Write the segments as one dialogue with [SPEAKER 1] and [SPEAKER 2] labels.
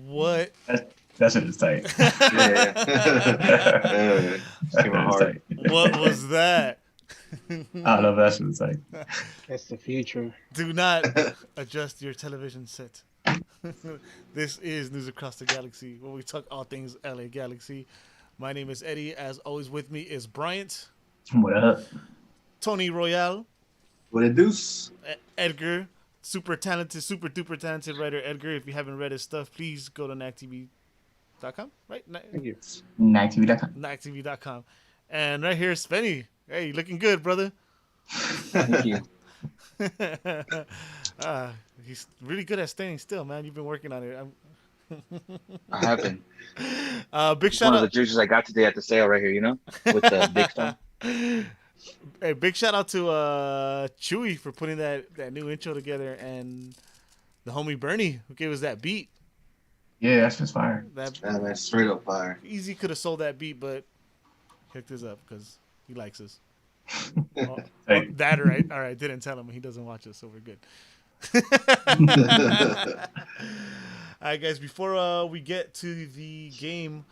[SPEAKER 1] What?
[SPEAKER 2] That shit is tight.
[SPEAKER 3] Yeah.
[SPEAKER 2] That
[SPEAKER 3] Came out
[SPEAKER 2] shit is
[SPEAKER 3] hard.
[SPEAKER 2] tight.
[SPEAKER 1] What was that?
[SPEAKER 2] I don't know if that shit is tight.
[SPEAKER 4] That's the future.
[SPEAKER 1] Do not adjust your television set. This is News Across the Galaxy, where we talk all things LA Galaxy. My name is Eddie. As always, with me is Bryant,
[SPEAKER 2] What up?
[SPEAKER 1] Tony Royale,
[SPEAKER 3] What a deuce.
[SPEAKER 1] Edgar, super talented, super duper talented writer Edgar. If you haven't read his stuff, please go to NACTV.com, right?
[SPEAKER 4] Thank you.
[SPEAKER 2] NACTV.com.
[SPEAKER 1] NACTV.com. And right here, Spenny. Hey, looking good, brother.
[SPEAKER 3] Thank you.
[SPEAKER 1] He's really good at staying still, man. You've been working on it.
[SPEAKER 3] I have been.
[SPEAKER 1] Big
[SPEAKER 3] It's
[SPEAKER 1] shout
[SPEAKER 3] one of
[SPEAKER 1] out.
[SPEAKER 3] the jerseys I got today at the sale right here, you know? With the big stone.
[SPEAKER 1] Hey, big shout out to Chewy for putting that new intro together, and the homie Bernie who gave us that beat.
[SPEAKER 2] Yeah, that's just fire.
[SPEAKER 1] That
[SPEAKER 3] Yeah, man, straight up fire.
[SPEAKER 1] easy could have sold that beat, but hooked us up because he likes us.
[SPEAKER 2] Hey.
[SPEAKER 1] That all right. Didn't tell him he doesn't watch us, so we're good. All right, guys. Before we get to the game,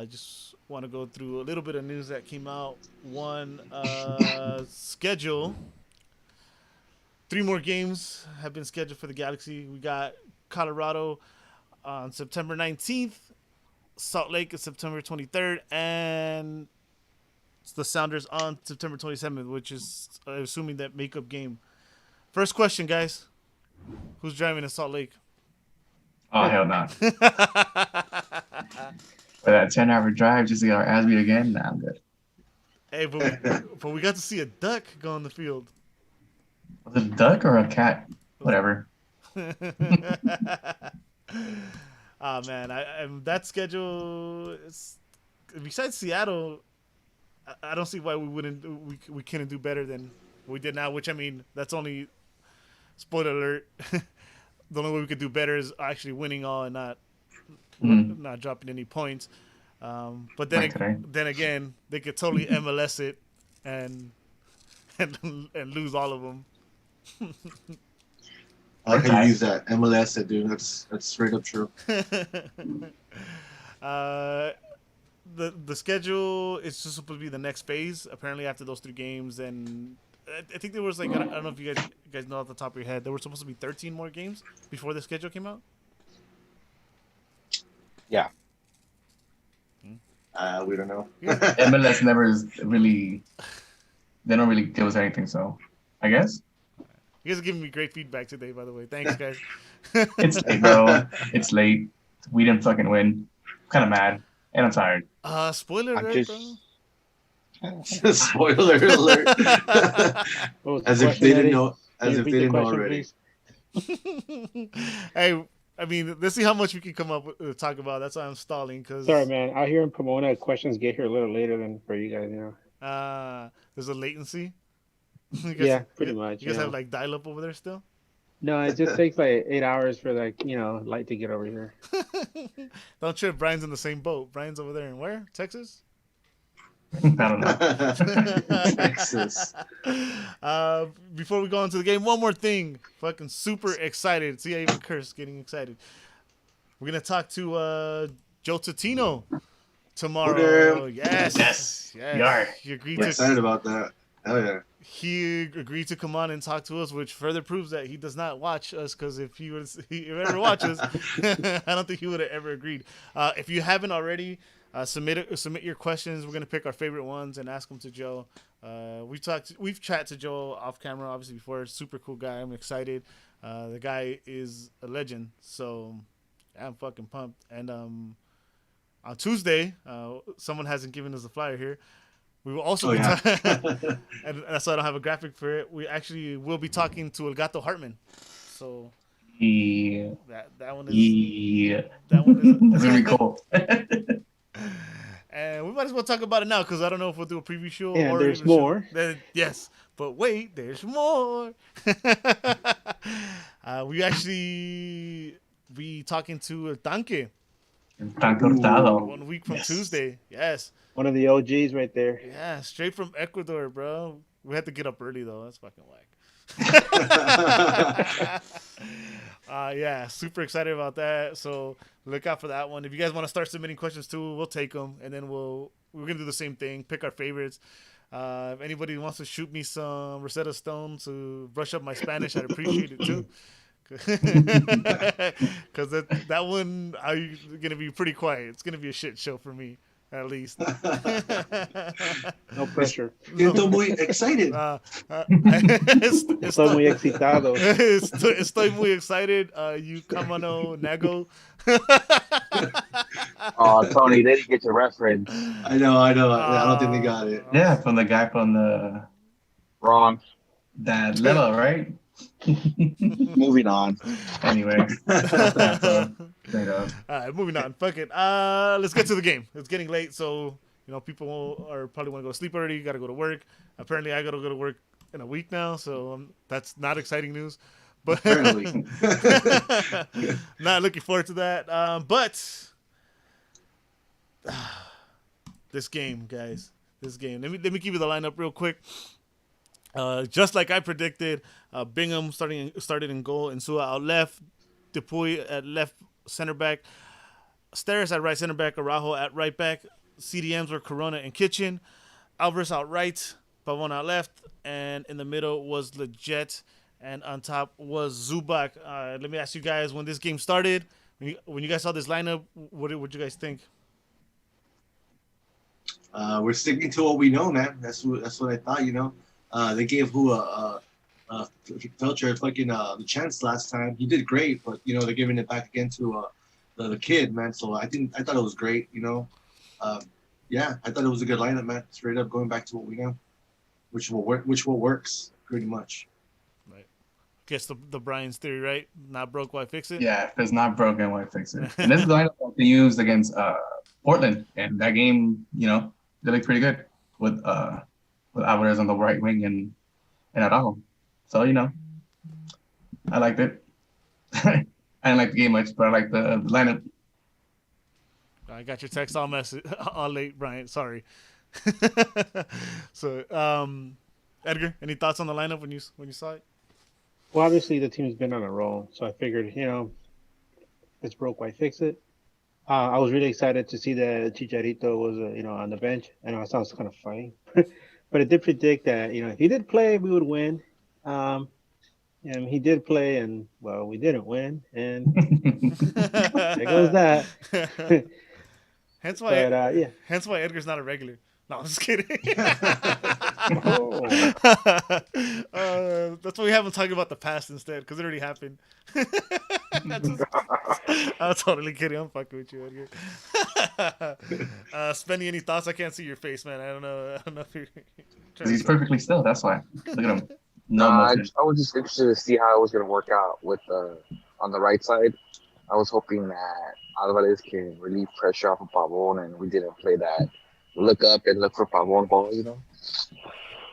[SPEAKER 1] just want to go through a little bit of news that came out. One, schedule. 3 more games have been scheduled for the Galaxy. We got Colorado on September 19th, Salt Lake is September 23rd, and the Sounders on September 27th, which is assuming that makeup game. First question, guys. Who's driving to Salt Lake?
[SPEAKER 2] Oh, hell no. For that 10-hour drive just to get our ass beat again? Nah, I'm good.
[SPEAKER 1] Hey, but we got to see a duck go on the field.
[SPEAKER 2] Was it a duck or a cat? Whatever.
[SPEAKER 1] Oh, man. That schedule, besides Seattle, I don't see why we couldn't do better than we did now, which, I mean, that's only, spoiler alert, the only way we could do better is actually winning all and not dropping any points. But then again, they could totally MLS it and lose all of them.
[SPEAKER 3] I like how you use that MLS, that dude. That's straight up true.
[SPEAKER 1] The schedule is just supposed to be the next phase. Apparently, after those 3 games, then I think there was like, I don't know if you guys know off the top of your head, there were supposed to be 13 more games before the schedule came out.
[SPEAKER 5] Yeah.
[SPEAKER 3] We don't know.
[SPEAKER 2] MLS never really. They don't really give us anything, so I guess
[SPEAKER 1] You guys are giving me great feedback today, by the way. Thanks, guys.
[SPEAKER 2] it's late, bro. It's late. We didn't fucking win. I'm kind of mad, and I'm tired.
[SPEAKER 1] Spoiler
[SPEAKER 5] I'm
[SPEAKER 1] alert,
[SPEAKER 5] just-
[SPEAKER 3] Spoiler alert.
[SPEAKER 4] What was the
[SPEAKER 3] As if
[SPEAKER 4] question,
[SPEAKER 3] they didn't
[SPEAKER 4] Eddie?
[SPEAKER 3] know.
[SPEAKER 4] Can
[SPEAKER 3] As
[SPEAKER 4] you
[SPEAKER 3] if
[SPEAKER 4] repeat
[SPEAKER 3] they
[SPEAKER 4] the
[SPEAKER 3] didn't know
[SPEAKER 4] question,
[SPEAKER 3] already.
[SPEAKER 4] please?
[SPEAKER 1] Hey, I mean, let's see how much we can come up with, talk about. That's why I'm stalling, because
[SPEAKER 4] Sorry, man. Out here in Pomona, questions get here a little later than for you guys, you know.
[SPEAKER 1] there's a latency.
[SPEAKER 4] Yeah, pretty much,
[SPEAKER 1] You guys
[SPEAKER 4] yeah.
[SPEAKER 1] have like dial-up over there still?
[SPEAKER 4] No, it just takes like 8 hours for like, light to get over here.
[SPEAKER 1] Don't trip. Brian's in the same boat. Brian's over there in where? Texas?
[SPEAKER 2] I don't know.
[SPEAKER 3] Texas.
[SPEAKER 1] Before we go into the game, one more thing. Fucking super excited. See, I even curse getting excited. We're going to talk to Joe Totino tomorrow.
[SPEAKER 3] Okay.
[SPEAKER 1] Yes.
[SPEAKER 2] Yar.
[SPEAKER 1] He agreed
[SPEAKER 3] I'm
[SPEAKER 1] to
[SPEAKER 3] excited about that. Hell yeah.
[SPEAKER 1] he agreed to come on and talk to us, which further proves that he does not watch us. Because if he ever watches, I don't think he would have ever agreed. If you haven't already, submit your questions. We're gonna pick our favorite ones and ask them to Joe. We've chatted to Joe off camera, obviously before. Super cool guy. I'm excited. The guy is a legend. So I'm fucking pumped. And on Tuesday, someone hasn't given us a flyer here. We will also be and that's why I don't have a graphic for it. We actually will be talking to El Gato Hartman. So
[SPEAKER 2] Yeah.
[SPEAKER 1] that one is
[SPEAKER 2] Yeah.
[SPEAKER 1] that one is
[SPEAKER 2] That's gonna be cool.
[SPEAKER 1] and we might as well talk about it now because I don't know if we'll do a preview show
[SPEAKER 4] Yeah,
[SPEAKER 1] or
[SPEAKER 4] there's
[SPEAKER 1] even a show.
[SPEAKER 4] more.
[SPEAKER 1] Yes, but wait, there's more. We actually be talking to El Tanque
[SPEAKER 2] Tan cortado.
[SPEAKER 1] 1 week from
[SPEAKER 3] Yes.
[SPEAKER 1] Tuesday. Yes.
[SPEAKER 4] One of the OGs right there.
[SPEAKER 1] Yeah, straight from Ecuador, bro. We had to get up early though. That's fucking whack. Yeah, super excited about that. So look out for that one. If you guys want to start submitting questions too, we'll take them, and then we're gonna do the same thing. Pick our favorites. If anybody wants to shoot me some Rosetta Stone to brush up my Spanish, I'd appreciate it too. Because that one, I'm gonna be pretty quiet. It's gonna be a shit show for me, at least.
[SPEAKER 4] No pressure.
[SPEAKER 3] Siento muy excited.
[SPEAKER 4] Estoy muy excitado.
[SPEAKER 1] Estoy muy excited. You Kamano Nago.
[SPEAKER 5] Oh, Tony, they didn't get your reference.
[SPEAKER 3] I know. I don't think they got it.
[SPEAKER 2] Yeah, from the guy from the
[SPEAKER 5] Wrong.
[SPEAKER 2] that level, right?
[SPEAKER 5] Moving on.
[SPEAKER 2] Anyway, straight up.
[SPEAKER 1] All right, moving on. Fuck it. Let's get to the game. It's getting late, so people are probably want to go to sleep already. Got to go to work. Apparently, I got to go to work in a week now, so that's not exciting news. But
[SPEAKER 3] Apparently.
[SPEAKER 1] not looking forward to that. But this game, guys, this game. Let me give you the lineup real quick. Just like I predicted, Bingham started in goal, Insua out left, Dupuy at left center back, Steres at right center back, Araujo at right back. CDMs were Corona and Kitchen, Alvarez out right, Pavon out left, and in the middle was Leggett, and on top was Zubac. Let me ask you guys, when this game started, when you guys saw this lineup, what did you guys think?
[SPEAKER 3] We're sticking to what we know, man. That's what I thought. They gave Felcher the chance last time. He did great, but they're giving it back again to the kid, man. So I thought it was great. Yeah, I thought it was a good lineup, man. Straight up going back to what we know, which what works pretty much.
[SPEAKER 1] Right. Guess the Brian's theory, right? Not broke, why fix it?
[SPEAKER 2] Yeah, if it's not broken, why fix it? And this is the lineup that they used against Portland, and that game, they looked pretty good with Alvarez on the right wing and Araujo. So I liked it. I didn't like the game much, but I liked the lineup.
[SPEAKER 1] I got your text all all late, Brian. Sorry. So, Edgar, any thoughts on the lineup when you saw it?
[SPEAKER 4] Well, obviously the team's been on a roll, so I figured, it's broke, why fix it? I was really excited to see that Chicharito was, on the bench. I know it sounds kind of funny, but I did predict that if he did play, we would win. Um, and he did play, and well, we didn't win, and there goes that.
[SPEAKER 1] hence
[SPEAKER 4] But
[SPEAKER 1] why,
[SPEAKER 4] yeah.
[SPEAKER 1] hence why Edgar's not a regular. No, I'm just kidding.
[SPEAKER 4] Oh.
[SPEAKER 1] That's why we haven't talked about the past instead, because it already happened. I'm totally kidding. I'm fucking with you, Edgar. Spenny, any thoughts? I can't see your face, man. I don't know. If you're
[SPEAKER 2] He's perfectly still. That's why. Look at him. No
[SPEAKER 5] I
[SPEAKER 2] motion.
[SPEAKER 5] was just interested to see how it was going to work out with on the right side. I was hoping that Alvarez can relieve pressure off of Pavon, and we didn't play that look up and look for Pavon ball.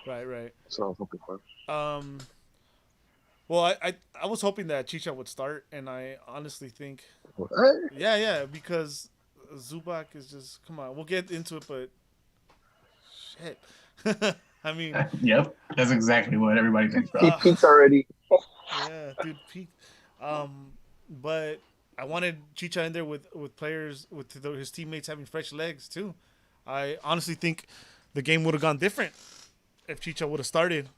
[SPEAKER 1] Right.
[SPEAKER 5] So I was hoping for.
[SPEAKER 1] Well, I was hoping that Chicha would start, and I honestly think,
[SPEAKER 5] What?
[SPEAKER 1] yeah, because Zubac is just, come on, we'll get into it, but shit. I mean,
[SPEAKER 2] Yep, that's exactly what everybody thinks, bro.
[SPEAKER 5] He peaked already.
[SPEAKER 1] yeah, dude, peaked. But I wanted Chicha in there with players, with his teammates having fresh legs too. I honestly think the game would have gone different if Chicha would have started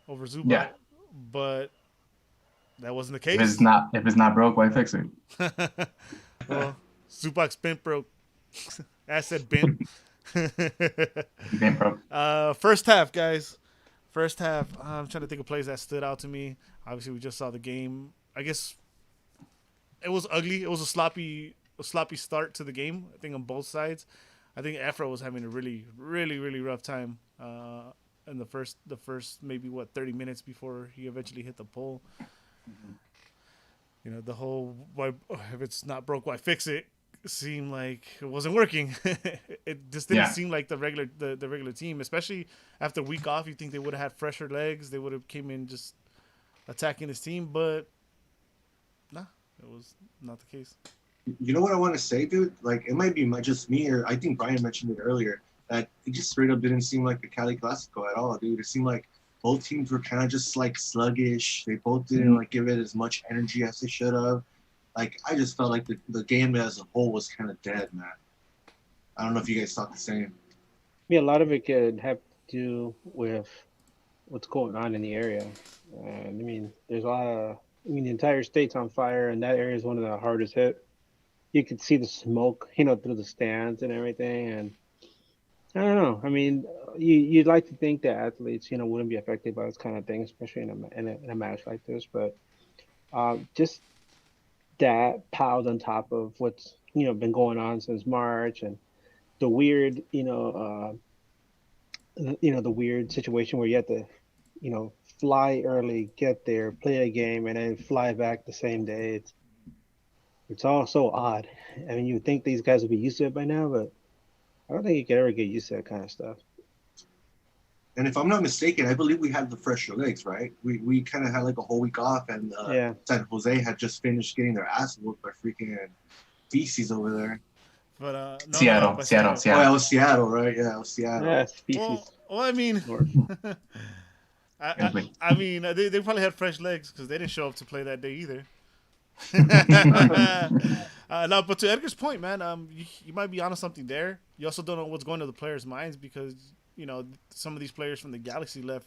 [SPEAKER 1] over Zubac.
[SPEAKER 2] Yeah.
[SPEAKER 1] But that wasn't the
[SPEAKER 2] If
[SPEAKER 1] case.
[SPEAKER 2] it's not broke, why fix it?
[SPEAKER 1] Well, Zubac's bent broke. I said bent.
[SPEAKER 2] You ain't broke.
[SPEAKER 1] First half, guys. First half. I'm trying to think of plays that stood out to me. Obviously, we just saw the game. I guess it was ugly. It was a sloppy start to the game. I think on both sides. I think Afro was having a really, really, really rough time in the first maybe 30 minutes before he eventually hit the pole. The whole why if it's not broke, why fix it? Seemed like it wasn't working. It just didn't seem like the regular team, especially after a week off. You think they would have had fresher legs? They would have came in just attacking his team, but nah, it was not the case.
[SPEAKER 3] You know what I want to say, dude? Like, it might be just me, or I think Brian mentioned it earlier, that it just straight up didn't seem like the Cali Clasico at all, dude. It seemed like both teams were kind of just like sluggish. They both didn't like give it as much energy as they should have. Like, I just felt like the game as a whole was kind of dead, man. I don't know if you guys thought the same.
[SPEAKER 4] Yeah, a lot of it could have to do with what's going on in the area. There's a lot of. The entire state's on fire, and that area is one of the hardest hit. You could see the smoke, through the stands and everything. And I don't know. You'd like to think that athletes, wouldn't be affected by this kind of thing, especially in a match like this. But just that piled on top of what's been going on since March, and the weird, the weird situation where you have to, fly early, get there, play a game, and then fly back the same day. It's all so odd. You would think these guys would be used to it by now, but I don't think you could ever get used to that kind of stuff.
[SPEAKER 3] And if I'm not mistaken, I believe we had the fresher legs, right? We kind of had like a whole week off, and San Jose had just finished getting their ass whooped by freaking feces over there.
[SPEAKER 1] But no,
[SPEAKER 2] Seattle.
[SPEAKER 3] Oh, it was Seattle, right? Yeah, it was Seattle.
[SPEAKER 4] Yeah, species.
[SPEAKER 1] Well, I mean,
[SPEAKER 4] North.
[SPEAKER 1] they probably had fresh legs because they didn't show up to play that day either. No, but to Edgar's point, man, you might be onto something there. You also don't know what's going to the players' minds because some of these players from the Galaxy left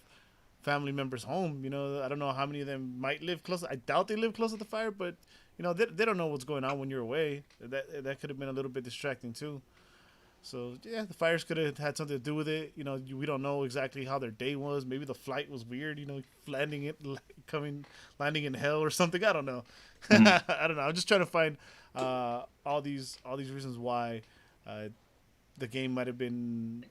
[SPEAKER 1] family members home. I don't know how many of them might live close. I doubt they live close to the fire, but they don't know what's going on when you're away. That could have been a little bit distracting too. So yeah, the fires could have had something to do with it. We don't know exactly how their day was. Maybe the flight was weird. Landing in hell or something. I don't know. I don't know. I'm just trying to find all these reasons why the game might have been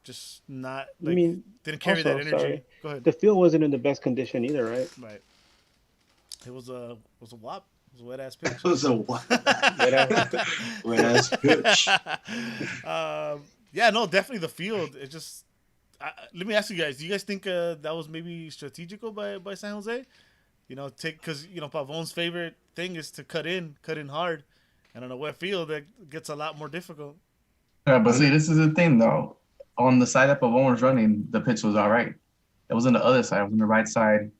[SPEAKER 1] just not didn't carry
[SPEAKER 4] also,
[SPEAKER 1] that energy.
[SPEAKER 4] sorry,
[SPEAKER 1] Go ahead.
[SPEAKER 4] the field wasn't in the best condition either, right?
[SPEAKER 1] Right. It was a whop. It was a wet ass pitch.
[SPEAKER 3] It was a wet ass pitch.
[SPEAKER 1] Yeah, no, definitely the field. It just. Let me ask you guys. Do you guys think that was maybe strategical by San Jose? Because Pavon's favorite thing is to cut in hard, and on a wet field that gets a lot more difficult.
[SPEAKER 2] Yeah, but see, this is the thing though. On the side that Pavon was running, the pitch was all right. It was on the other side. It was on the right side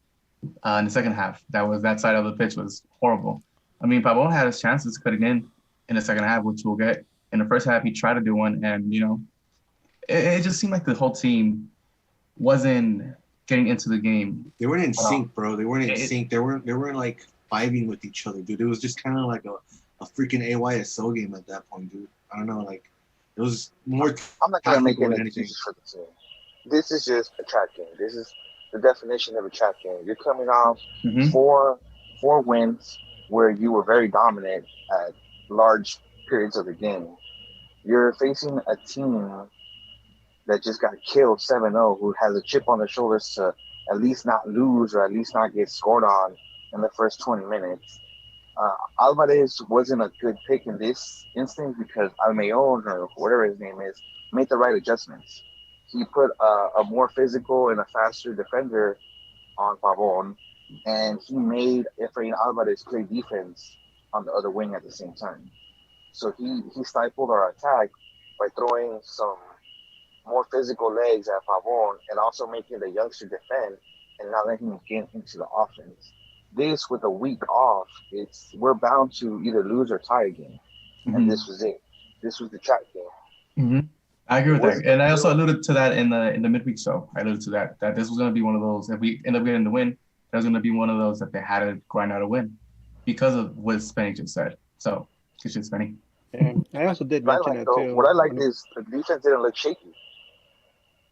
[SPEAKER 2] in the second half. That side of the pitch was horrible. Pavon had his chances cutting in the second half, which we'll get. In the first half, he tried to do one, and it just seemed like the whole team wasn't getting into the game.
[SPEAKER 3] They weren't in
[SPEAKER 2] at all.
[SPEAKER 3] sync, bro. They weren't in
[SPEAKER 2] It-
[SPEAKER 3] sync. They weren't like vibing with each other, dude. It was just kind of like a freaking AYSO game at that point, dude. I don't know, like it was more
[SPEAKER 5] I'm not gonna make
[SPEAKER 3] tactical
[SPEAKER 5] any
[SPEAKER 3] than anything.
[SPEAKER 5] excuses for the team. This is just a track game. This is the definition of a track game. You're coming off
[SPEAKER 2] Mhm.
[SPEAKER 5] four wins where you were very dominant at large periods of the game. You're facing a team that just got killed 7-0, who has a chip on their shoulders to at least not lose or at least not get scored on in the first 20 minutes. Alvarez wasn't a good pick in this instance because Almeon, or whatever his name is, made the right adjustments. He put a more physical and a faster defender on Pavon, and he made Efrain Alvarez play defense on the other wing at the same time. So he stifled our attack by throwing some more physical legs at Pavon and also making the youngster defend and not letting him get into the offense. This with a week off, we're bound to either lose or tie again. And
[SPEAKER 2] Mhm.
[SPEAKER 5] this was it. This was the track game.
[SPEAKER 2] Mm-hmm. I agree with
[SPEAKER 5] Was
[SPEAKER 2] that,
[SPEAKER 5] it
[SPEAKER 2] and I also
[SPEAKER 5] real?
[SPEAKER 2] alluded to that in the midweek show. I alluded to that this was going to be one of those. If we end up getting the win, that was going to be one of those that they had to grind out a win because of what Spenny just said. So, good shit, Spenny.
[SPEAKER 4] And I also did
[SPEAKER 5] What I
[SPEAKER 4] mention
[SPEAKER 5] like,
[SPEAKER 4] that
[SPEAKER 5] though,
[SPEAKER 4] too.
[SPEAKER 5] what I liked is the defense didn't look shaky.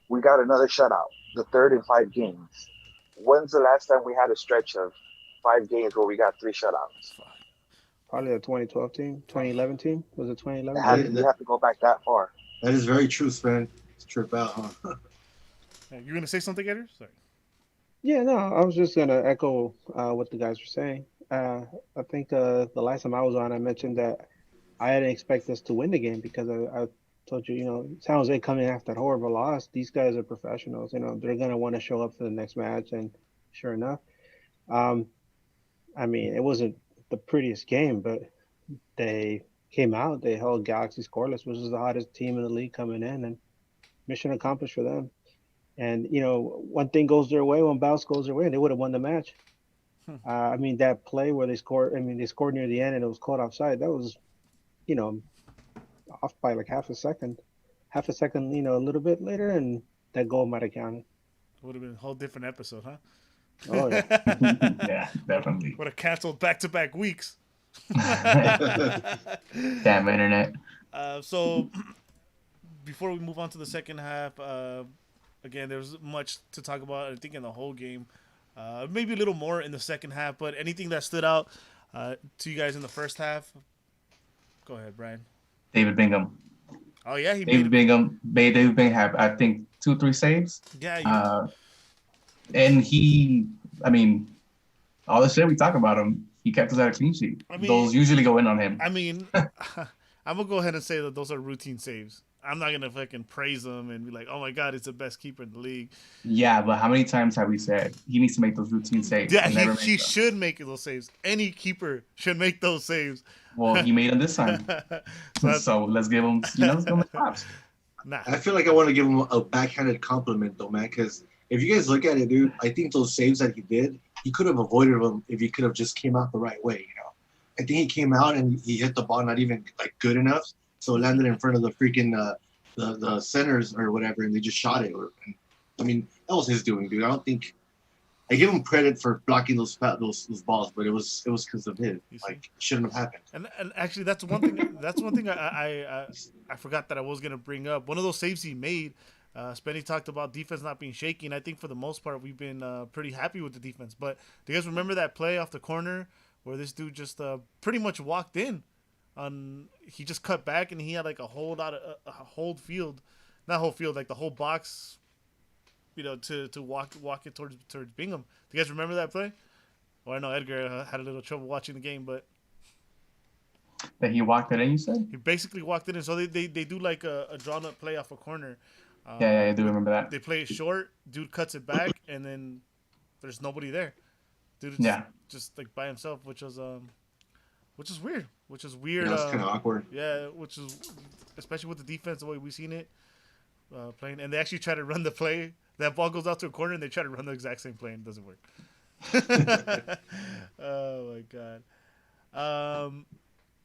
[SPEAKER 5] We got another shutout, the third in 5 games. When's the last time we had a stretch of 5 games where we got 3 shutouts?
[SPEAKER 4] Probably the 2012 team, 2011 team. Was it 2011?
[SPEAKER 3] Yeah.
[SPEAKER 5] You have to go back that far.
[SPEAKER 3] That is very true, Sven. Trip out, huh?
[SPEAKER 1] You gonna say something, Edgar? Sorry.
[SPEAKER 4] Yeah, no, I was just gonna echo what the guys were saying. I think the last time I was on, I mentioned that I didn't expect us to win the game because I told you, San Jose coming after that horrible loss. These guys are professionals. They're gonna want to show up for the next match, and sure enough, I mean, it wasn't the prettiest game, but they came out. They held Galaxy scoreless, which is the hottest team in the league coming in, and mission accomplished for them. And one thing goes their way, one bounce goes their way, and they would have won the match. I mean, that play where they scored. I mean, they scored near the end, and it was caught offside. That was, off by like half a second, a little bit later, and that goal might have counted.
[SPEAKER 1] Would have been a whole different episode, huh?
[SPEAKER 4] Oh yeah.
[SPEAKER 2] Yeah, definitely.
[SPEAKER 1] Would have canceled back-to-back weeks.
[SPEAKER 2] Damn internet.
[SPEAKER 1] So before we move on to the second half, again, there's much to talk about. I think in the whole game, maybe a little more in the second half. But anything that stood out to you guys in the first half? Go ahead, Brian.
[SPEAKER 2] David Bingham.
[SPEAKER 1] Oh yeah,
[SPEAKER 2] David Bingham had, I think, 2-3 saves.
[SPEAKER 1] Yeah.
[SPEAKER 2] And I mean, all the shit we talk about him, he kept us at a clean sheet.
[SPEAKER 1] I mean-
[SPEAKER 2] Those usually go in on him.
[SPEAKER 1] I mean, I'm gonna go ahead and say that those are routine saves. I'm not gonna fucking praise him and be like, "Oh my god, it's the best keeper in the league."
[SPEAKER 2] Yeah, but how many times have we said he needs to make those routine saves?
[SPEAKER 1] Yeah,
[SPEAKER 2] and never
[SPEAKER 1] he
[SPEAKER 2] makes them?
[SPEAKER 1] should make those saves. Any keeper should make those saves.
[SPEAKER 2] Well, he made them this time. So let's give him, let's give him props.
[SPEAKER 1] Nah.
[SPEAKER 3] I feel like I want to give him a backhanded compliment though, man. Because if you guys look at it, dude, I think those saves that he did, he could have avoided them if he could have just came out the right way. I think he came out and he hit the ball not even like good enough, so it landed in front of the freaking the centers or whatever, and they just shot it. I mean, that was his doing, dude. I don't think I give him credit for blocking those balls, but it was because of him.
[SPEAKER 1] You see?
[SPEAKER 3] Like, it shouldn't have happened.
[SPEAKER 1] And actually, that's one thing. That's one thing I forgot that I was gonna bring up. One of those saves he made. Spenny talked about defense not being shaky, and I think for the most part we've been pretty happy with the defense. But do you guys remember that play off the corner where this dude just pretty much walked in? He just cut back and he had like a whole field, not whole field, like the whole box, to walk it towards Bingham. Do you guys remember that play? Well, I know Edgar had a little trouble watching the game, but
[SPEAKER 2] That he walked it in, you said?
[SPEAKER 1] he basically walked in, and so they do like a drawn up play off a corner.
[SPEAKER 2] Yeah, I do remember that.
[SPEAKER 1] They play it short. Dude cuts it back, and then there's nobody there. Dude, is just like by himself, which is weird. Which is weird.
[SPEAKER 3] Yeah, it's kind of awkward.
[SPEAKER 1] Yeah, which is especially with the defense the way we've seen it playing, and they actually try to run the play. That ball goes out to a corner, and they try to run the exact same play, and it doesn't work. Oh my god.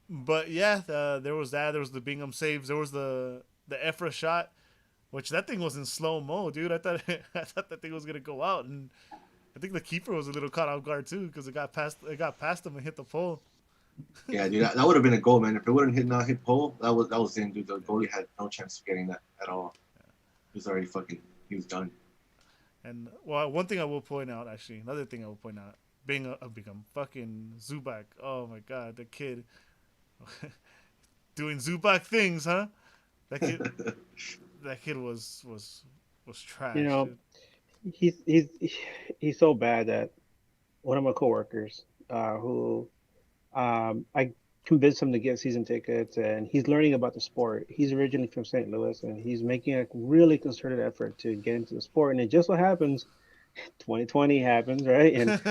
[SPEAKER 1] But yeah, there was that. There was the Bingham saves. There was the Efra shot. which that thing was in slow mo, dude. I thought I thought that thing was gonna go out, and I think the keeper was a little caught off guard too because it got past him and hit the pole.
[SPEAKER 3] Yeah, dude, that would have been a goal, man. If it wouldn't not hit pole, that was in, dude. The goalie had no chance of getting that at all. He was already he was done.
[SPEAKER 1] And well, one thing I will point out, actually, another thing I will point out, being a fucking Zubac. Oh my god, the kid doing Zubac things, huh? That kid was trash.
[SPEAKER 4] You know,
[SPEAKER 1] dude.
[SPEAKER 4] he's so bad that one of my coworkers, who I convinced him to get season tickets, and he's learning about the sport. He's originally from St. Louis, and he's making a really concerted effort to get into the sport. And it just so happens, 2020 happens, right? And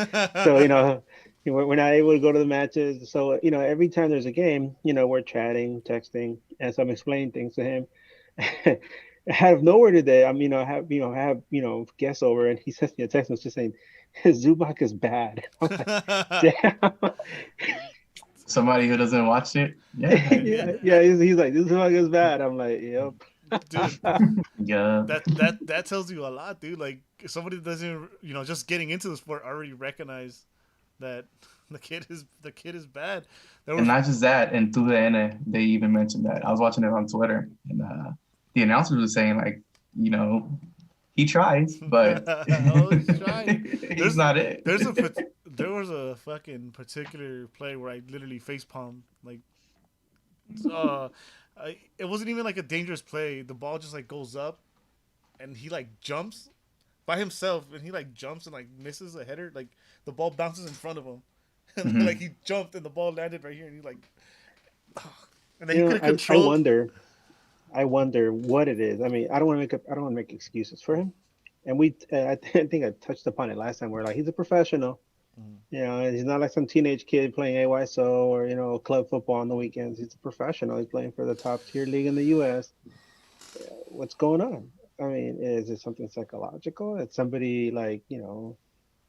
[SPEAKER 4] so we're not able to go to the matches. So every time there's a game, we're chatting, texting, and so I'm explaining things to him. Out of nowhere today, I have guests over, and he sends me a text message just saying, Zubac is bad. I'm like, damn.
[SPEAKER 2] Somebody who doesn't watch it. Yeah.
[SPEAKER 4] yeah. He's like, Zubac is bad. I'm like, yep.
[SPEAKER 1] Dude,
[SPEAKER 2] Yeah.
[SPEAKER 1] That tells you a lot, dude. Like somebody that doesn't, just getting into the sport already recognize that the kid is bad.
[SPEAKER 2] And not just that, and through the end, they even mentioned that. I was watching it on Twitter, and the announcer was saying, like, he tries, but
[SPEAKER 1] he's trying.
[SPEAKER 2] he's not it.
[SPEAKER 1] There was a fucking particular play where I literally facepalmed. Like, it wasn't even like a dangerous play. The ball just like goes up, and he like jumps by himself, and he like jumps and like misses a header. Like the ball bounces in front of him, and like he jumped and the ball landed right here, and he like, and then he could have controlled.
[SPEAKER 4] I wonder what it is. I mean, I don't want to make excuses for him. And I think I touched upon it last time. We're like, he's a professional. He's not like some teenage kid playing AYSO or club football on the weekends. He's a professional. He's playing for the top tier league in the U.S. What's going on? I mean, is it something psychological? It's somebody like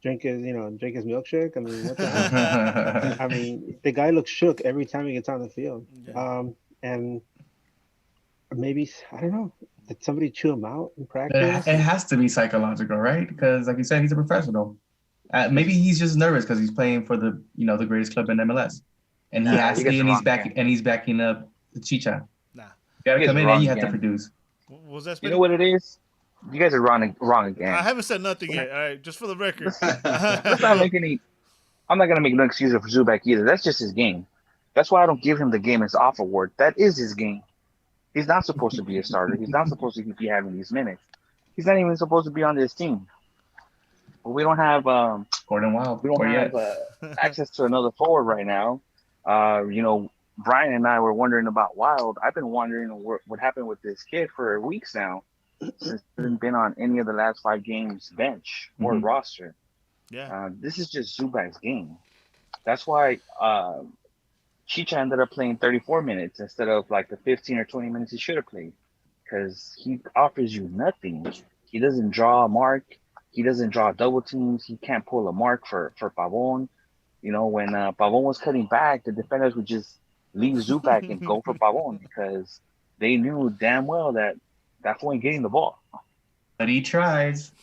[SPEAKER 4] drink his milkshake. I mean, what the hell? I mean, the guy looks shook every time he gets on the field.
[SPEAKER 1] Yeah.
[SPEAKER 4] And maybe, I don't know, did somebody chew him out in practice?
[SPEAKER 2] It has to be psychological, right? Because like you said, he's a professional. Maybe he's just nervous because he's playing for the the greatest club in MLS, and he has to be, and he's backing up Chicha.
[SPEAKER 1] Nah,
[SPEAKER 2] you gotta come in and you have to produce.
[SPEAKER 1] What was that?
[SPEAKER 5] You know what it is? You guys are wrong again.
[SPEAKER 1] I haven't said nothing yet. All right, just for the record.
[SPEAKER 5] Let's not make any. I'm not gonna make no excuse for Zubac either. That's just his game. That's why I don't give him the game as off award. That is his game. He's not supposed to be a starter. He's not supposed to be having these minutes. He's not even supposed to be on this team. But we don't have
[SPEAKER 2] Gordon Wild.
[SPEAKER 5] We don't have access to another forward right now. Brian and I were wondering about Wild. I've been wondering what happened with this kid for weeks now, since he hasn't been on any of the last 5 games bench or roster.
[SPEAKER 1] Yeah.
[SPEAKER 5] This is just Zubac's game. That's why Chicha ended up playing 34 minutes instead of like the 15 or 20 minutes he should have played, because he offers you nothing. He doesn't draw a mark. He doesn't draw double teams. He can't pull a mark for Pavon. When Pavon was cutting back, the defenders would just leave Zubac and go for Pavon because they knew damn well that fool ain't getting the ball.
[SPEAKER 2] But he tries.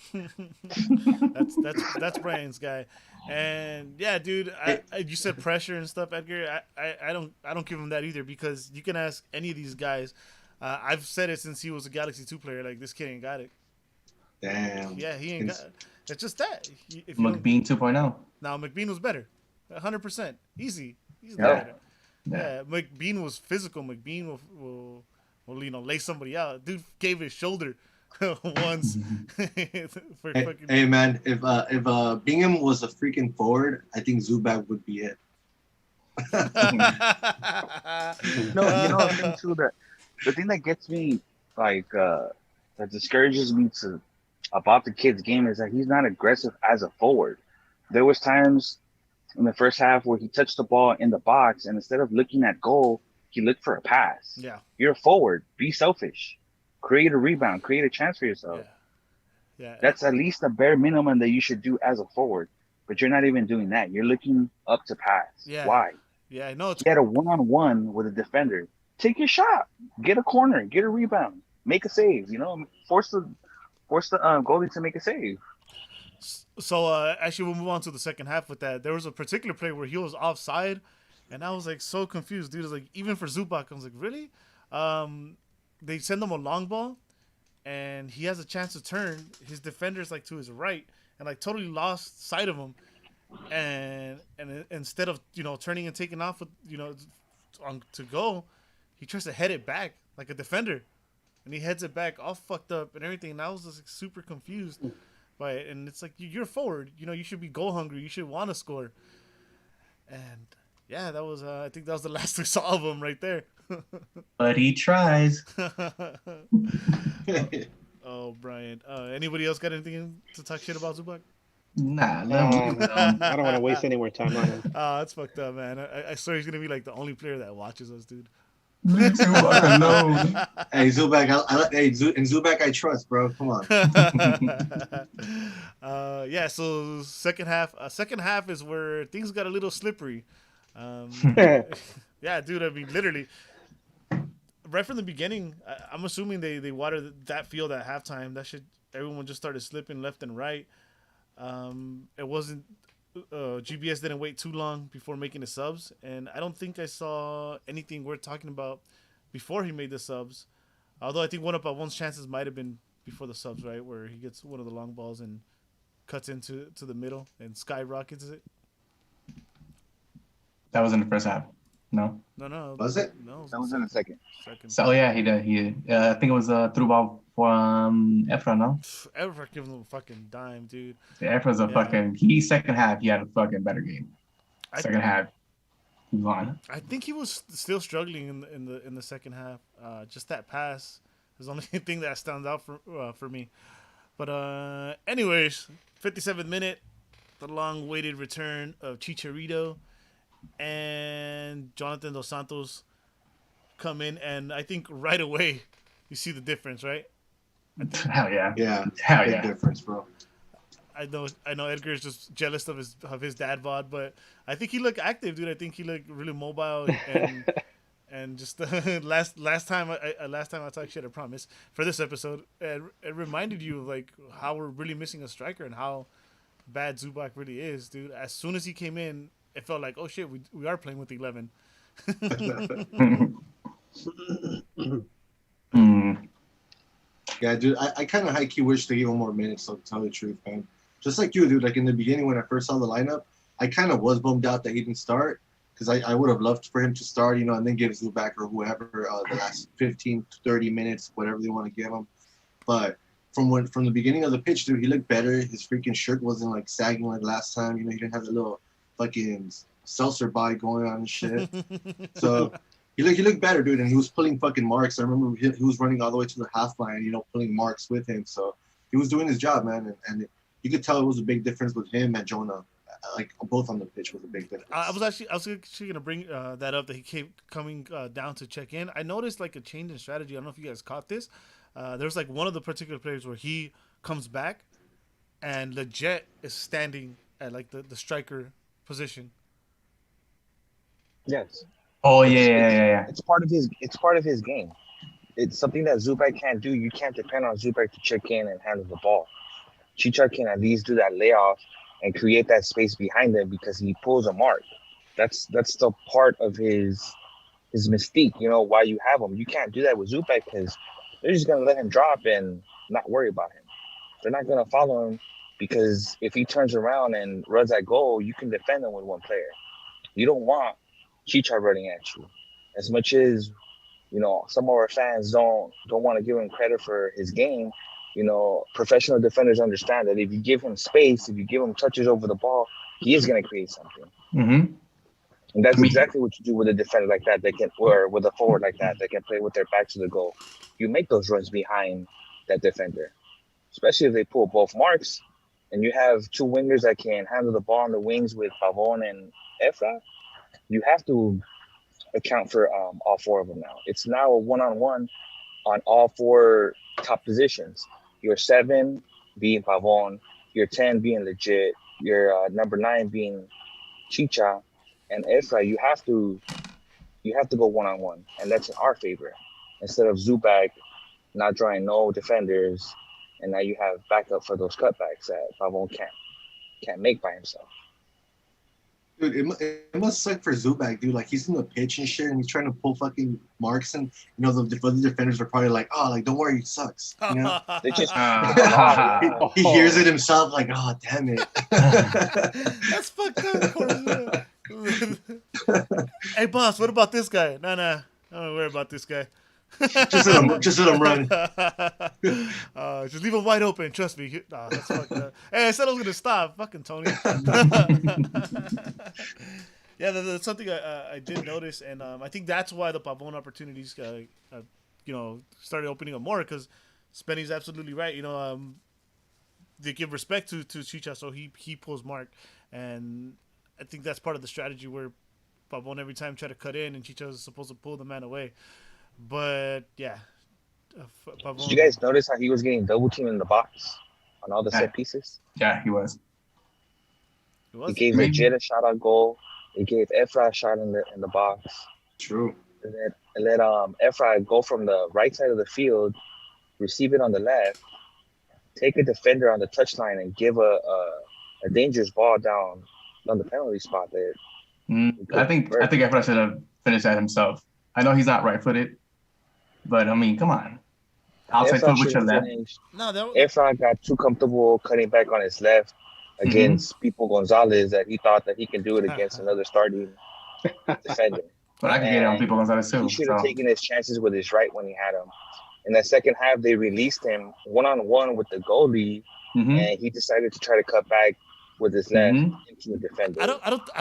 [SPEAKER 1] That's Brian's guy. And yeah, dude, you said pressure and stuff, Edgar. I don't give him that either, because you can ask any of these guys. I've said it since he was a Galaxy 2 player. Like, this kid ain't got it.
[SPEAKER 3] Damn.
[SPEAKER 1] Yeah, he ain't got it. It's just that.
[SPEAKER 2] McBean 2.0.
[SPEAKER 1] Now, McBean was better. 100%. Easy. He's
[SPEAKER 2] better.
[SPEAKER 1] Yeah, McBean was physical. McBean will lay somebody out. Dude gave his shoulder once.
[SPEAKER 3] Hey man, if Bingham was a freaking forward, I think Zubac would be it.
[SPEAKER 5] No, the thing too, the thing that gets me that discourages me about the kid's game is that he's not aggressive as a forward. There was times in the first half where he touched the ball in the box, and instead of looking at goal, he looked for a pass.
[SPEAKER 1] Yeah,
[SPEAKER 5] you're a forward. Be selfish. Create a rebound. Create a chance for yourself.
[SPEAKER 1] Yeah.
[SPEAKER 5] That's at least the bare minimum that you should do as a forward. But you're not even doing that. You're looking up to pass.
[SPEAKER 1] Yeah.
[SPEAKER 5] Why?
[SPEAKER 1] Yeah, I know.
[SPEAKER 5] Get a one-on-one with a defender. Take your shot. Get a corner. Get a rebound. Make a save. force the goalie to make a save.
[SPEAKER 1] So actually, we'll move on to the second half with that. There was a particular play where he was offside, and I was like so confused, dude. It was like even for Zubac, I was like, really? They send him a long ball, and he has a chance to turn. His defender's like to his right, and like totally lost sight of him. And instead of turning and taking off with to go, he tries to head it back like a defender, and he heads it back all fucked up and everything. And I was just like, super confused by it. And it's like you're forward, you should be goal hungry, you should want to score. And yeah, that was I think that was the last we saw of him right there.
[SPEAKER 2] But he tries.
[SPEAKER 1] Oh, Brian. Anybody else got anything to talk shit about Zubac?
[SPEAKER 2] Nah, let me
[SPEAKER 4] I don't want to waste any more time on him.
[SPEAKER 1] That's fucked up, man. I swear he's gonna be like the only player that watches us, dude.
[SPEAKER 2] Me too, I know.
[SPEAKER 3] Hey, Zubac, in Zubac I trust, bro. Come on.
[SPEAKER 1] Yeah. So second half is where things got a little slippery. Yeah, dude. I mean, literally, right from the beginning, I'm assuming they watered that field at halftime. That shit, everyone just started slipping left and right. It wasn't. GBS didn't wait too long before making the subs, and I don't think I saw anything worth talking about before he made the subs. Although I think one of Pavon's chances might have been before the subs, right, where he gets one of the long balls and cuts into the middle and skyrockets it.
[SPEAKER 2] That was in the first half. No.
[SPEAKER 1] No.
[SPEAKER 3] Was it?
[SPEAKER 1] No.
[SPEAKER 5] That was in the second.
[SPEAKER 2] So yeah, he did. I think it was a through ball from Efra, no?
[SPEAKER 1] Efra giving him a fucking dime, dude.
[SPEAKER 2] Yeah, Efra's a fucking. Second half, he had a fucking better game. Second half, he was on.
[SPEAKER 1] I think he was still struggling in the second half. Just that pass is the only thing that stands out for me. But anyways, 57th minute, the long-awaited return of Chicharito and Jonathan Dos Santos come in, and I think right away you see the difference, right?
[SPEAKER 2] Hell yeah.
[SPEAKER 3] Yeah.
[SPEAKER 2] Hell
[SPEAKER 3] Big
[SPEAKER 2] yeah.
[SPEAKER 3] difference, bro.
[SPEAKER 1] I know Edgar's just jealous of his dad bod, but I think he looked active, dude. I think he looked really mobile and just last time I talked shit, I promise, for this episode, it reminded you of like how we're really missing a striker and how bad Zubac really is, dude. As soon as he came in, it felt like, oh shit, we are playing with 11.
[SPEAKER 3] Yeah, dude, I kind of high-key wish they gave him more minutes, to tell the truth, man. Just like you, dude, like in the beginning when I first saw the lineup, I kind of was bummed out that he didn't start because I would have loved for him to start, and then give Zubac or whoever the last 15 to 30 minutes, whatever they want to give him. But from the beginning of the pitch, dude, he looked better. His freaking shirt wasn't like sagging like last time. He didn't have the little fucking seltzer body going on and shit. So he looked better, dude, and he was pulling fucking marks. I remember he was running all the way to the half line, pulling marks with him. So he was doing his job, man, and you could tell it was a big difference with him and Jonah. Like both on the pitch was a big difference.
[SPEAKER 1] I was actually gonna bring that up, that he kept coming down to check in. I noticed like a change in strategy. I don't know if you guys caught this. There's like one of the particular players where he comes back and legit is standing at like the striker position.
[SPEAKER 5] Yes.
[SPEAKER 2] Oh yeah.
[SPEAKER 5] It's part of his game. It's something that Zubac can't do. You can't depend on Zubac to check in and handle the ball. Chicha can at least do that layoff and create that space behind him because he pulls a mark. That's the part of his mystique, why you have him. You can't do that with Zubac because they're just gonna let him drop and not worry about him. They're not gonna follow him because if he turns around and runs that goal, you can defend him with one player. You don't want Chicha running at you. As much as some of our fans don't want to give him credit for his game. Professional defenders understand that if you give him space, if you give him touches over the ball, he is going to create something.
[SPEAKER 2] Mm-hmm.
[SPEAKER 5] And that's exactly what you do with a defender like that or with a forward like that can play with their back to the goal. You make those runs behind that defender, especially if they pull both marks and you have two wingers that can handle the ball on the wings with Pavon and Efra. You have to account for all four of them now. It's now a one-on-one on all four top positions. Your 7 being Pavon, your 10 being legit, your number 9 being Chicha, and Efra. You have to go one-on-one, and that's in our favor. Instead of Zubac, not drawing no defenders, and now you have backup for those cutbacks that Pavon can't make by himself.
[SPEAKER 3] Dude, it must suck for Zubac, dude. Like he's in the pitch and shit, and he's trying to pull fucking marks, and you know the other defenders are probably like, "Oh, like don't worry, he sucks." You know,
[SPEAKER 5] They just
[SPEAKER 3] he hears it himself, like, "Oh, damn it."
[SPEAKER 1] That's fucked up. Poor Zubac. Hey, boss, what about this guy? Nah, don't worry about this guy.
[SPEAKER 3] just let him run.
[SPEAKER 1] Just leave him wide open. Trust me. That's fucked up. Hey, I said I was gonna stop. Fucking Tony. Yeah, that's something I did notice, and I think that's why the Pavon opportunities, started opening up more. Because Spenny's absolutely right. They give respect to Chicha, so he pulls Mark, and I think that's part of the strategy where Pavon every time try to cut in, and Chicha is supposed to pull the man away. But yeah,
[SPEAKER 5] Did you guys notice how he was getting double teamed in the box on all the set pieces?
[SPEAKER 2] Yeah, he was.
[SPEAKER 5] He gave Legit a shot on goal. He gave Efra a shot in the box.
[SPEAKER 3] True.
[SPEAKER 5] And let Efra go from the right side of the field, receive it on the left, take a defender on the touchline, and give a dangerous ball down on the penalty spot there.
[SPEAKER 2] I think Efra should have finished that himself. I know he's not right-footed, but I mean, come on. Outside foot with your left.
[SPEAKER 5] Efra got too comfortable cutting back on his left against Pipo Gonzalez that he thought that he can do it against another starting defender.
[SPEAKER 2] But I can get it on Pipo Gonzalez too.
[SPEAKER 5] He should have taken his chances with his right when he had him. In that second half, they released him one-on-one with the goalie, and he decided to try to cut back with his left into the defender.
[SPEAKER 1] I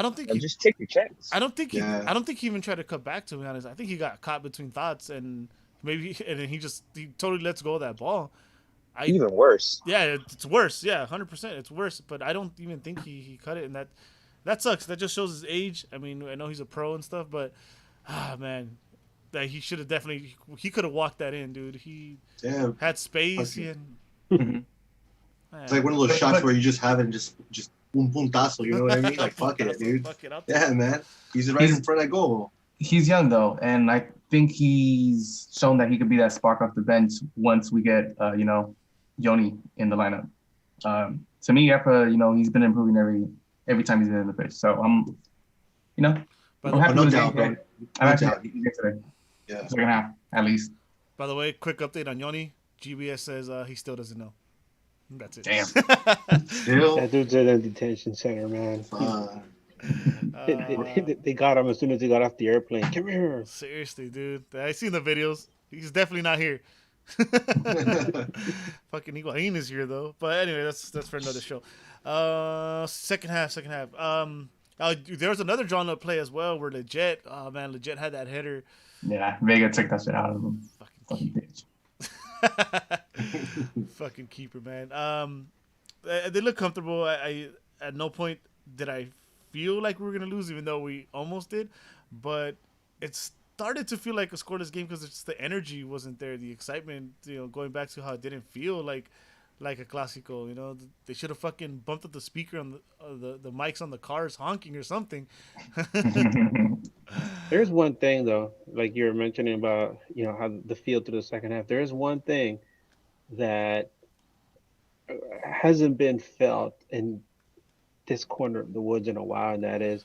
[SPEAKER 1] don't think
[SPEAKER 5] just take your chance.
[SPEAKER 1] I don't think he even tried to cut back, to be honest. I think he got caught between thoughts, and then he totally lets go of that ball.
[SPEAKER 5] Even worse.
[SPEAKER 1] Yeah, it's worse. Yeah, 100%. It's worse. But I don't even think he cut it, and that sucks. That just shows his age. I mean, I know he's a pro and stuff, but man, that he should have definitely. He could have walked that in, dude. He had space.
[SPEAKER 3] It's like one of those shots where you just have it and just un puntazo. You know what I mean? Like fuck it, dude. Yeah, man. He's right in front of that goal.
[SPEAKER 2] He's young though, and I think he's shown that he could be that spark off the bench once we get Yoni in the lineup. To me, Efra, he's been improving every time he's been in the pitch. So I'm happy with the game. I'm happy today. Yeah. Second half, at least.
[SPEAKER 1] By the way, quick update on Yoni. GBS says he still doesn't know. That's it.
[SPEAKER 2] Damn.
[SPEAKER 4] That dude's in a detention center, man. They got him as soon as he got off the airplane. Come here.
[SPEAKER 1] Seriously, dude. I seen the videos. He's definitely not here. Fucking Higuain is here though. But anyway, that's for another show. Second half. There was another drawn up play as well where Legit had that header.
[SPEAKER 2] Yeah, Vega took that shit out of him. Fucking bitch.
[SPEAKER 1] Fucking keeper, man. They look comfortable. I at no point did I feel like we were gonna lose, even though we almost did. But it started to feel like a scoreless game because it's the energy wasn't there, the excitement. Going back to how it didn't feel like a Clásico. They should have fucking bumped up the speaker on the mics on the cars honking or something.
[SPEAKER 4] There's one thing though, like you were mentioning about how the feel through the second half. There is one thing that hasn't been felt in this corner of the woods in a while, and that is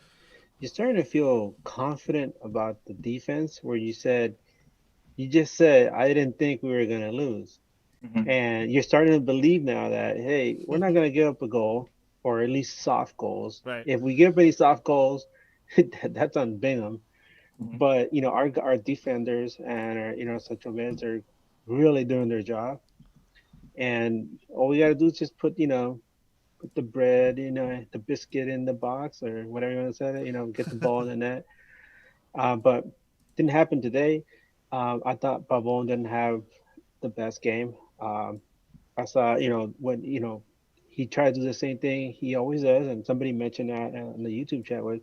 [SPEAKER 4] you're starting to feel confident about the defense. Where you just said I didn't think we were gonna lose, and you're starting to believe now that hey, we're not gonna give up a goal or at least soft goals.
[SPEAKER 1] Right.
[SPEAKER 4] If we give any soft goals, that's on Bingham. But our defenders and our central mids are really doing their job, and all we gotta do is just put put the bread, the biscuit in the box or whatever you want to say it, get the ball in the net. But didn't happen today. I thought Pavon didn't have the best game. I saw when he tried to do the same thing he always does, and somebody mentioned that in the YouTube chat was.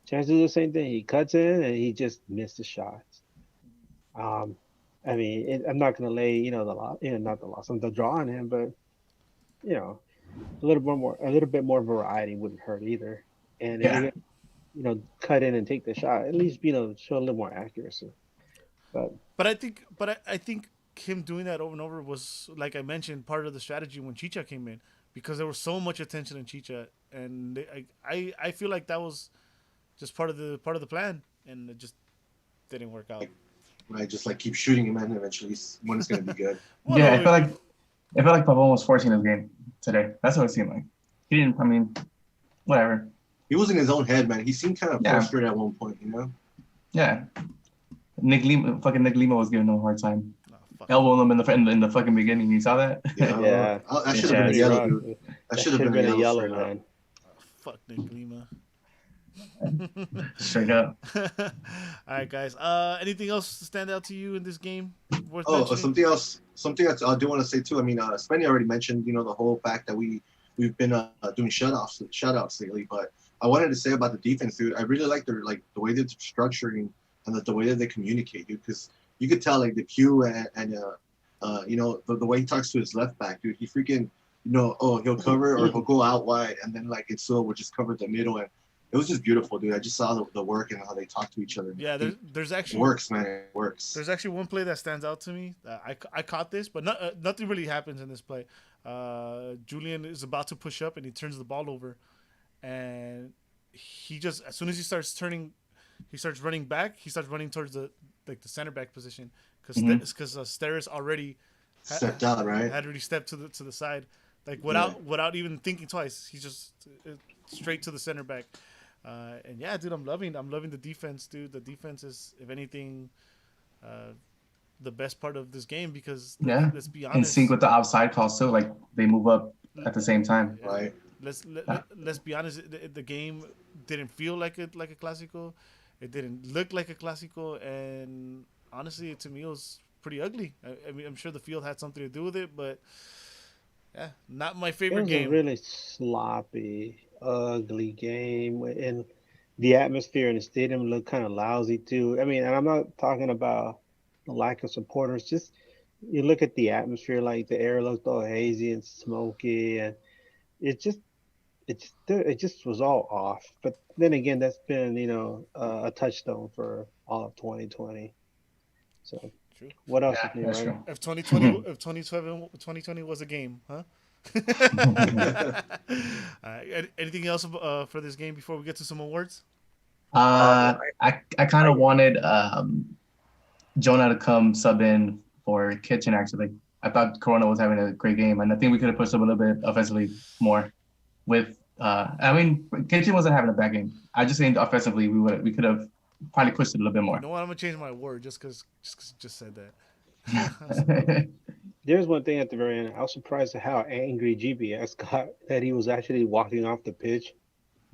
[SPEAKER 4] Tries to do the same thing. He cuts in and he just missed the shots. I mean, I'm not going to lay, the loss, not the loss, the draw on him, but a little bit more variety wouldn't hurt either. And if you cut in and take the shot, at least show a little more accuracy. But
[SPEAKER 1] I think him doing that over and over was, like I mentioned, part of the strategy when Chicha came in, because there was so much attention in Chicha, and I feel like that was just part of the plan, and it just didn't work out.
[SPEAKER 3] Right, just like keep shooting him, and eventually one is gonna be good.
[SPEAKER 1] Well,
[SPEAKER 2] Yeah,
[SPEAKER 1] no,
[SPEAKER 2] I felt like Pavon was forcing his game today. That's what it seemed like. He didn't. I mean, whatever.
[SPEAKER 3] He was in his own head, man. He seemed kind of
[SPEAKER 2] Yeah.
[SPEAKER 3] frustrated at one point, you know.
[SPEAKER 2] Yeah. Nick Lima was giving him a hard time,
[SPEAKER 1] no, fuck.
[SPEAKER 2] elbowing him in the fucking beginning. You saw that?
[SPEAKER 4] Yeah.
[SPEAKER 3] That should
[SPEAKER 2] Yeah,
[SPEAKER 3] have been a
[SPEAKER 2] it's
[SPEAKER 3] yellow,
[SPEAKER 4] rough.
[SPEAKER 3] dude. That
[SPEAKER 4] That
[SPEAKER 3] should have been a yellow, straight up.
[SPEAKER 4] man.
[SPEAKER 1] Fuck Nick Lima.
[SPEAKER 2] Straight up.
[SPEAKER 1] All right, guys. Anything else to stand out to you in this game? Worth
[SPEAKER 3] Oh,
[SPEAKER 1] mentioning?
[SPEAKER 3] something else I do want to say too. I mean, Spenny already mentioned, you know, the whole fact that we've been doing shutouts lately. But I wanted to say about the defense, dude. I really like the way that they're structuring and the way that they communicate, dude. Because you could tell like the Q and you know, the way he talks to his left back, dude. He freaking, you know, he'll cover or he'll go out wide, and then like Itzel will just cover the middle, and it was just beautiful, dude. I just saw the work and how they talk to each other.
[SPEAKER 1] Yeah, there's
[SPEAKER 3] It
[SPEAKER 1] actually
[SPEAKER 3] works, man. It works.
[SPEAKER 1] There's actually one play that stands out to me. I caught this, but nothing really happens in this play. Julian is about to push up, and he turns the ball over, and he just, as soon as he starts running back. He starts running towards the center back position, because Steris already
[SPEAKER 3] Stepped out, right?
[SPEAKER 1] had already stepped to the side, like without even thinking twice. He's just straight to the center back. And yeah, dude, I'm loving the defense, dude. The defense is, if anything, the best part of this game, because let's be honest,
[SPEAKER 2] In sync with the offside calls too. Like they move up at the same time.
[SPEAKER 3] Right.
[SPEAKER 1] Let's be honest. The game didn't feel like a Clásico. It didn't look like a Clásico, and honestly, to me, it was pretty ugly. I mean, I'm sure the field had something to do with it, but yeah, not my
[SPEAKER 4] It
[SPEAKER 1] favorite
[SPEAKER 4] was
[SPEAKER 1] game.
[SPEAKER 4] a really sloppy, ugly game, and the atmosphere in the stadium looked kind of lousy too. I mean, and I'm not talking about the lack of supporters. Just you look at the atmosphere, like the air looked all hazy and smoky, and it just it just was all off. But then again, that's been a touchstone for all of 2020. So
[SPEAKER 1] True.
[SPEAKER 4] what else
[SPEAKER 2] Yeah,
[SPEAKER 4] is new,
[SPEAKER 2] that's
[SPEAKER 4] right?
[SPEAKER 2] true.
[SPEAKER 1] If 2020, if 2020 was a game, huh? Anything else for this game before we get to some awards?
[SPEAKER 2] I kind of wanted Jonah to come sub in for Kitchen. Actually, I thought Corona was having a great game, and I think we could have pushed him a little bit offensively more. With I mean, Kitchen wasn't having a bad game. I just think offensively we could have probably pushed it a little bit more.
[SPEAKER 1] You know what? I'm gonna change my word just because you just said that.
[SPEAKER 4] There's one thing at the very end. I was surprised at how angry GBS got that he was actually walking off the pitch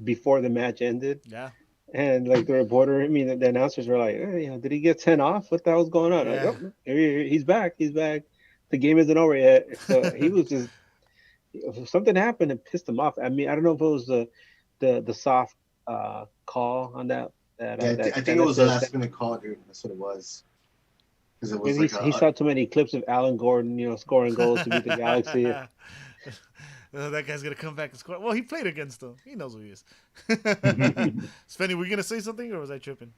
[SPEAKER 4] before the match ended.
[SPEAKER 1] Yeah.
[SPEAKER 4] And like the reporter, I mean, the announcers were like, did he get sent off? What the hell's going on?
[SPEAKER 1] Yeah.
[SPEAKER 4] Like, he's back. He's back. The game isn't over yet. So he was just something happened and pissed him off. I mean, I don't know if it was the soft call on that.
[SPEAKER 3] I think it was a last minute call, dude. That's what it was. Because it was
[SPEAKER 4] he saw too many clips of Alan Gordon, scoring goals to beat the Galaxy.
[SPEAKER 1] That guy's gonna come back and score. Well, he played against them. He knows who he is. Spenny, were you gonna say something, or was I tripping?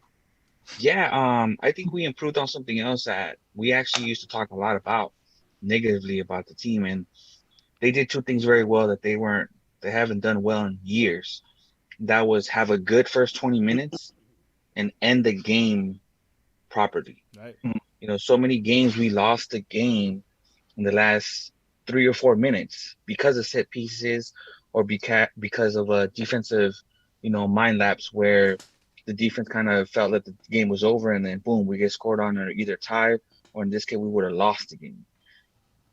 [SPEAKER 5] Yeah, I think we improved on something else that we actually used to talk a lot about negatively about the team, and they did two things very well that they haven't done well in years. That was have a good first 20 minutes and end the game properly.
[SPEAKER 1] Right.
[SPEAKER 5] So many games we lost the game in the last 3 or 4 minutes because of set pieces or because of a defensive, mind lapse where the defense kind of felt that the game was over, and then boom, we get scored on or either tied, or in this case, we would have lost the game.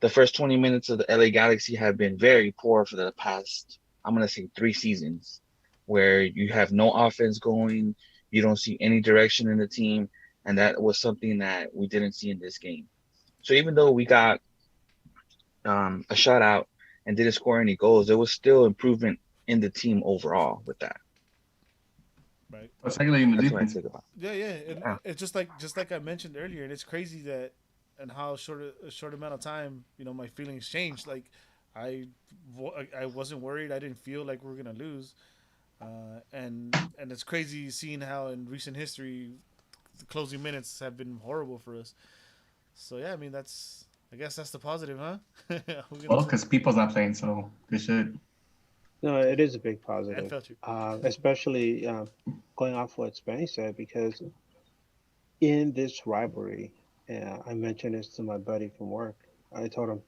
[SPEAKER 5] The first 20 minutes of the LA Galaxy have been very poor for the past, I'm going to say 3 seasons, where you have no offense going, you don't see any direction in the team, and that was something that we didn't see in this game. So even though we got a shutout and didn't score any goals, there was still improvement in the team overall with that.
[SPEAKER 1] Right.
[SPEAKER 2] Particularly in the
[SPEAKER 5] That's what I
[SPEAKER 2] defense.
[SPEAKER 5] think about.
[SPEAKER 1] Yeah. And it's just like I mentioned earlier, and it's crazy that and how a short amount of time, my feelings changed. Like I wasn't worried. I didn't feel like we were gonna lose. And it's crazy seeing how in recent history the closing minutes have been horrible for us. So yeah, I mean I guess that's the positive, huh? We're gonna
[SPEAKER 2] Well,
[SPEAKER 1] say-
[SPEAKER 2] because people's not playing, so they should.
[SPEAKER 4] No, it is a big
[SPEAKER 1] and
[SPEAKER 4] positive,
[SPEAKER 1] felt you.
[SPEAKER 4] especially going off what Spenny said, because in this rivalry, I mentioned this to my buddy from work. I told him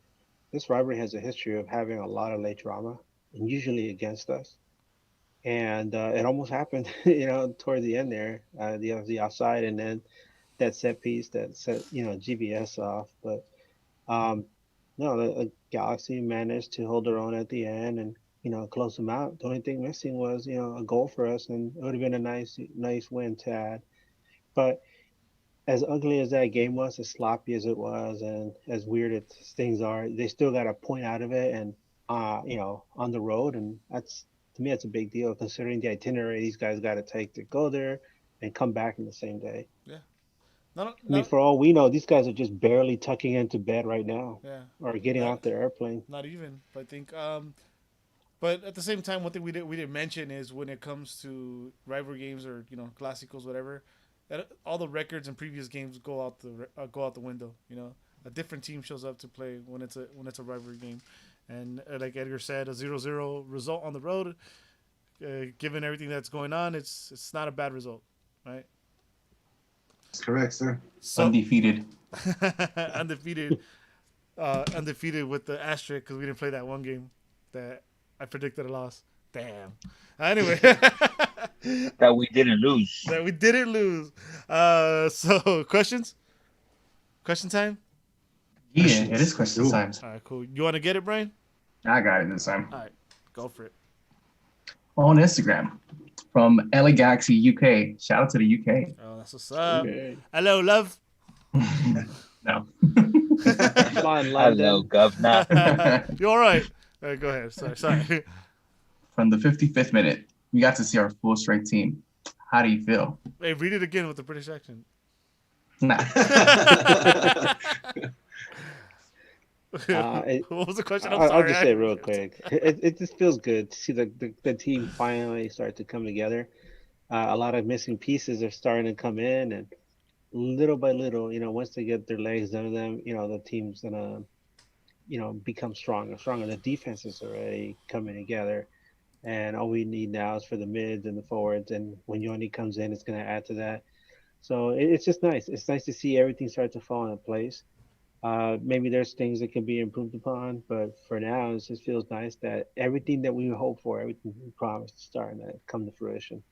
[SPEAKER 4] this rivalry has a history of having a lot of late drama, and usually against us. And it almost happened, toward the end there, the offside, and then that set piece that set, GBS off. But um, no, the Galaxy managed to hold their own at the end and close them out. The only thing missing was a goal for us, and it would have been a nice win to add. But as ugly as that game was, as sloppy as it was, and as weird as things are, they still got a point out of it, and on the road, and that's to me that's a big deal considering the itinerary these guys got to take to go there and come back in the same day.
[SPEAKER 1] No, no,
[SPEAKER 4] I mean, for all we know, these guys are just barely tucking into bed right now,
[SPEAKER 1] yeah,
[SPEAKER 4] or getting
[SPEAKER 1] not,
[SPEAKER 4] off the airplane.
[SPEAKER 1] not even. I think. But at the same time, one thing we didn't mention is when it comes to rivalry games or classicals, whatever, that all the records in previous games go out the window. A different team shows up to play when it's a rivalry game, and like Edgar said, a 0-0 result on the road, given everything that's going on, it's not a bad result, right?
[SPEAKER 3] That's correct, sir.
[SPEAKER 1] So
[SPEAKER 2] Undefeated.
[SPEAKER 1] undefeated, undefeated with the asterisk because we didn't play that one game that I predicted a loss. Damn. Anyway,
[SPEAKER 6] That we didn't lose.
[SPEAKER 1] that we didn't lose. So questions? Question time?
[SPEAKER 2] Yeah, it is question
[SPEAKER 3] Ooh.
[SPEAKER 2] times.
[SPEAKER 1] All right, cool. You want to get it, Brian?
[SPEAKER 2] I got it this time.
[SPEAKER 1] All right, go for it.
[SPEAKER 2] On Instagram from LA Galaxy UK. Shout out to the UK.
[SPEAKER 1] Oh, that's what's up.
[SPEAKER 4] Okay.
[SPEAKER 1] Hello, love.
[SPEAKER 2] No.
[SPEAKER 4] Fine,
[SPEAKER 6] Hello,
[SPEAKER 4] London.
[SPEAKER 6] governor.
[SPEAKER 1] You all right? All right, go ahead. Sorry.
[SPEAKER 2] From the 55th minute, we got to see our full strength team. How do you feel?
[SPEAKER 1] Hey, read it again with the British accent.
[SPEAKER 2] Nah.
[SPEAKER 1] What was the question? I'm
[SPEAKER 4] I'll
[SPEAKER 1] sorry.
[SPEAKER 4] just say real quick. It just feels good to see the team finally start to come together. A lot of missing pieces are starting to come in, and little by little, once they get their legs under them, the team's gonna, become stronger. The defense is already coming together, and all we need now is for the mids and the forwards. And when Yoni comes in, it's gonna add to that. So it's just nice. It's nice to see everything start to fall into place. Maybe there's things that can be improved upon, but for now, it just feels nice that everything that we hope for, everything we promised, is starting to come to fruition.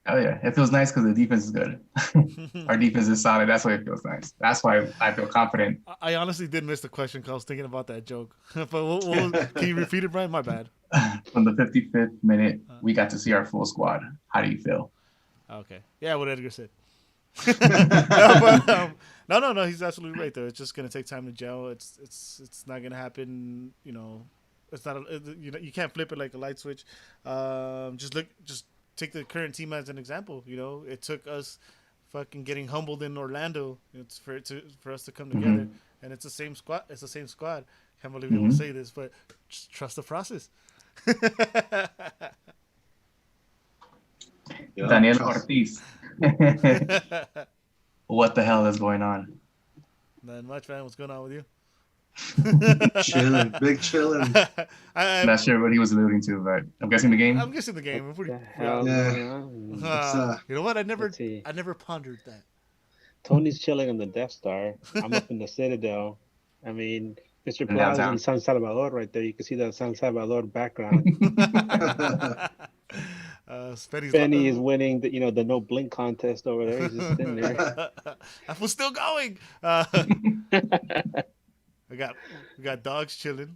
[SPEAKER 2] Oh yeah, it feels nice because the defense is good. Our defense is solid. That's why it feels nice. That's why I feel confident.
[SPEAKER 1] I honestly did miss the question because I was thinking about that joke. But can you repeat it, Brian? My bad.
[SPEAKER 2] From the 55th minute, we got to see our full squad. How do you feel?
[SPEAKER 1] Okay. Yeah, what Edgar said. No, he's absolutely right though. It's just gonna take time to gel. It's not gonna happen. It's not. You can't flip it like a light switch. Just take the current team as an example. It took us fucking getting humbled in Orlando. It's for us to come together, and it's the same squad. It's the same squad. Can't believe I'm gonna say this, but just trust the process.
[SPEAKER 3] Yeah,
[SPEAKER 2] Daniel
[SPEAKER 3] trust.
[SPEAKER 2] Ortiz. What the hell is going on?
[SPEAKER 1] Not much, man. What's going on with you?
[SPEAKER 3] Chilling, big chilling.
[SPEAKER 2] I'm not sure what he was alluding to, but I'm guessing the game.
[SPEAKER 1] I'm guessing the game.
[SPEAKER 4] What the
[SPEAKER 1] Yeah.
[SPEAKER 4] hell
[SPEAKER 3] Yeah.
[SPEAKER 4] going on?
[SPEAKER 1] You know what? I
[SPEAKER 4] Let's see.
[SPEAKER 1] never pondered that.
[SPEAKER 4] Tony's chilling on the Death Star. I'm up in the Citadel. I mean, Mr.
[SPEAKER 2] In
[SPEAKER 4] Plaza's
[SPEAKER 2] downtown.
[SPEAKER 4] in San Salvador right there. You can see the San Salvador background. Benny is winning the no blink contest over there. He's just sitting there.
[SPEAKER 1] That was still going. We got dogs chilling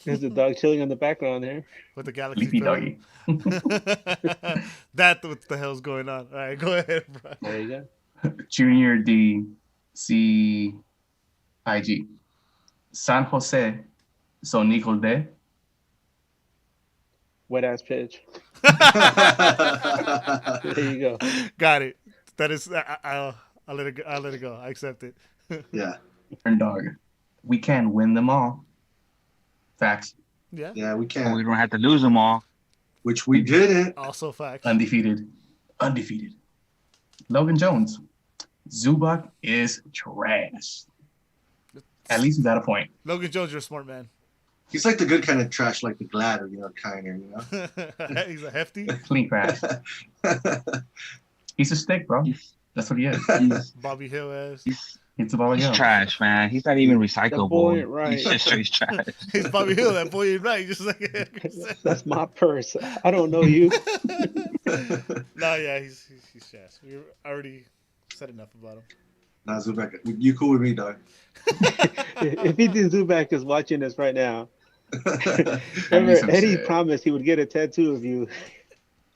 [SPEAKER 4] There's a dog chilling on the background there.
[SPEAKER 1] with the Galaxy.
[SPEAKER 2] Sleepy
[SPEAKER 1] film.
[SPEAKER 2] doggy.
[SPEAKER 1] That what the hell's going on? All right, go ahead, bro.
[SPEAKER 4] There you go.
[SPEAKER 2] Junior D C IG. San Jose Sonico de.
[SPEAKER 4] Wet ass pitch. There you go.
[SPEAKER 1] Got it. That is. I'll let it go. I'll let it go. I accept it.
[SPEAKER 3] Yeah,
[SPEAKER 2] Dog. We can win them all. Facts.
[SPEAKER 1] Yeah.
[SPEAKER 3] yeah, we
[SPEAKER 6] And
[SPEAKER 3] can.
[SPEAKER 6] we don't have to lose them all.
[SPEAKER 3] Which we didn't.
[SPEAKER 1] Also facts.
[SPEAKER 2] Undefeated. Logan Jones. Zubac is trash. At least we got a point.
[SPEAKER 1] Logan Jones, you're a smart man.
[SPEAKER 3] He's like the good kind of trash, like the Glad, or kind of,
[SPEAKER 1] He's a hefty.
[SPEAKER 2] Clean crash. He's a stick, bro. That's what he is.
[SPEAKER 6] He's,
[SPEAKER 1] Bobby Hill ass.
[SPEAKER 2] It's about
[SPEAKER 6] he's
[SPEAKER 2] yo.
[SPEAKER 6] trash, man. He's not even recyclable.
[SPEAKER 4] boy, right.
[SPEAKER 6] He's just straight trash.
[SPEAKER 1] He's Bobby Hill. That boy ain't right. Just like Edgar said.
[SPEAKER 4] That's my purse. I don't know you.
[SPEAKER 1] No, yeah, he's trash. We already said enough about him.
[SPEAKER 3] Nah, Zubac, you cool with me, dog.
[SPEAKER 4] If Ethan Zubac is watching this right now,
[SPEAKER 2] That'd be
[SPEAKER 4] remember
[SPEAKER 2] some
[SPEAKER 4] Eddie
[SPEAKER 2] shit.
[SPEAKER 4] promised he would get a tattoo of you.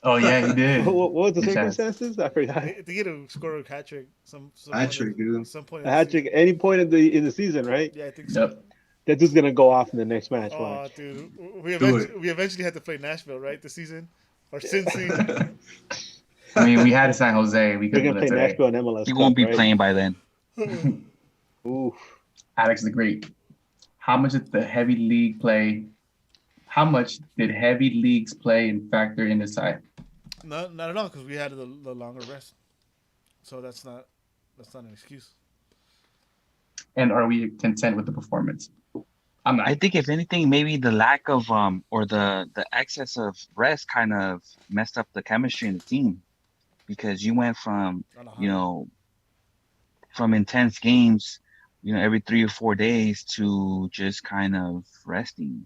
[SPEAKER 2] Oh yeah, he did.
[SPEAKER 4] What was the
[SPEAKER 2] Good chance.
[SPEAKER 4] circumstances? I forgot.
[SPEAKER 1] To get a score a hat trick, some
[SPEAKER 3] Hat trick, dude.
[SPEAKER 1] Some point.
[SPEAKER 4] A hat trick at any point in the season, right?
[SPEAKER 1] Yeah, I think so.
[SPEAKER 2] Yep.
[SPEAKER 4] That's just gonna go off in the next match.
[SPEAKER 1] Oh,
[SPEAKER 4] Watch.
[SPEAKER 1] dude,
[SPEAKER 3] Do
[SPEAKER 1] we eventually had to play Nashville, right? This season or Cincy.
[SPEAKER 2] I mean, we had San Jose. We
[SPEAKER 4] They're
[SPEAKER 2] could
[SPEAKER 4] gonna
[SPEAKER 2] win
[SPEAKER 4] play
[SPEAKER 2] it today.
[SPEAKER 4] Nashville and MLS.
[SPEAKER 6] He won't be
[SPEAKER 4] Cup, right?
[SPEAKER 6] playing by then.
[SPEAKER 4] Oof.
[SPEAKER 2] Alex the Great. How much did the heavy league play? How much did heavy leagues play and factor in the side?
[SPEAKER 1] Not at all, because we had the longer rest. So that's not an excuse.
[SPEAKER 2] And are we content with the performance? I'm not.
[SPEAKER 6] I think if anything, maybe the lack of or the excess of rest kind of messed up the chemistry in the team, because you went from
[SPEAKER 1] On a high.
[SPEAKER 6] you know from intense games, every 3 or 4 days to just kind of resting,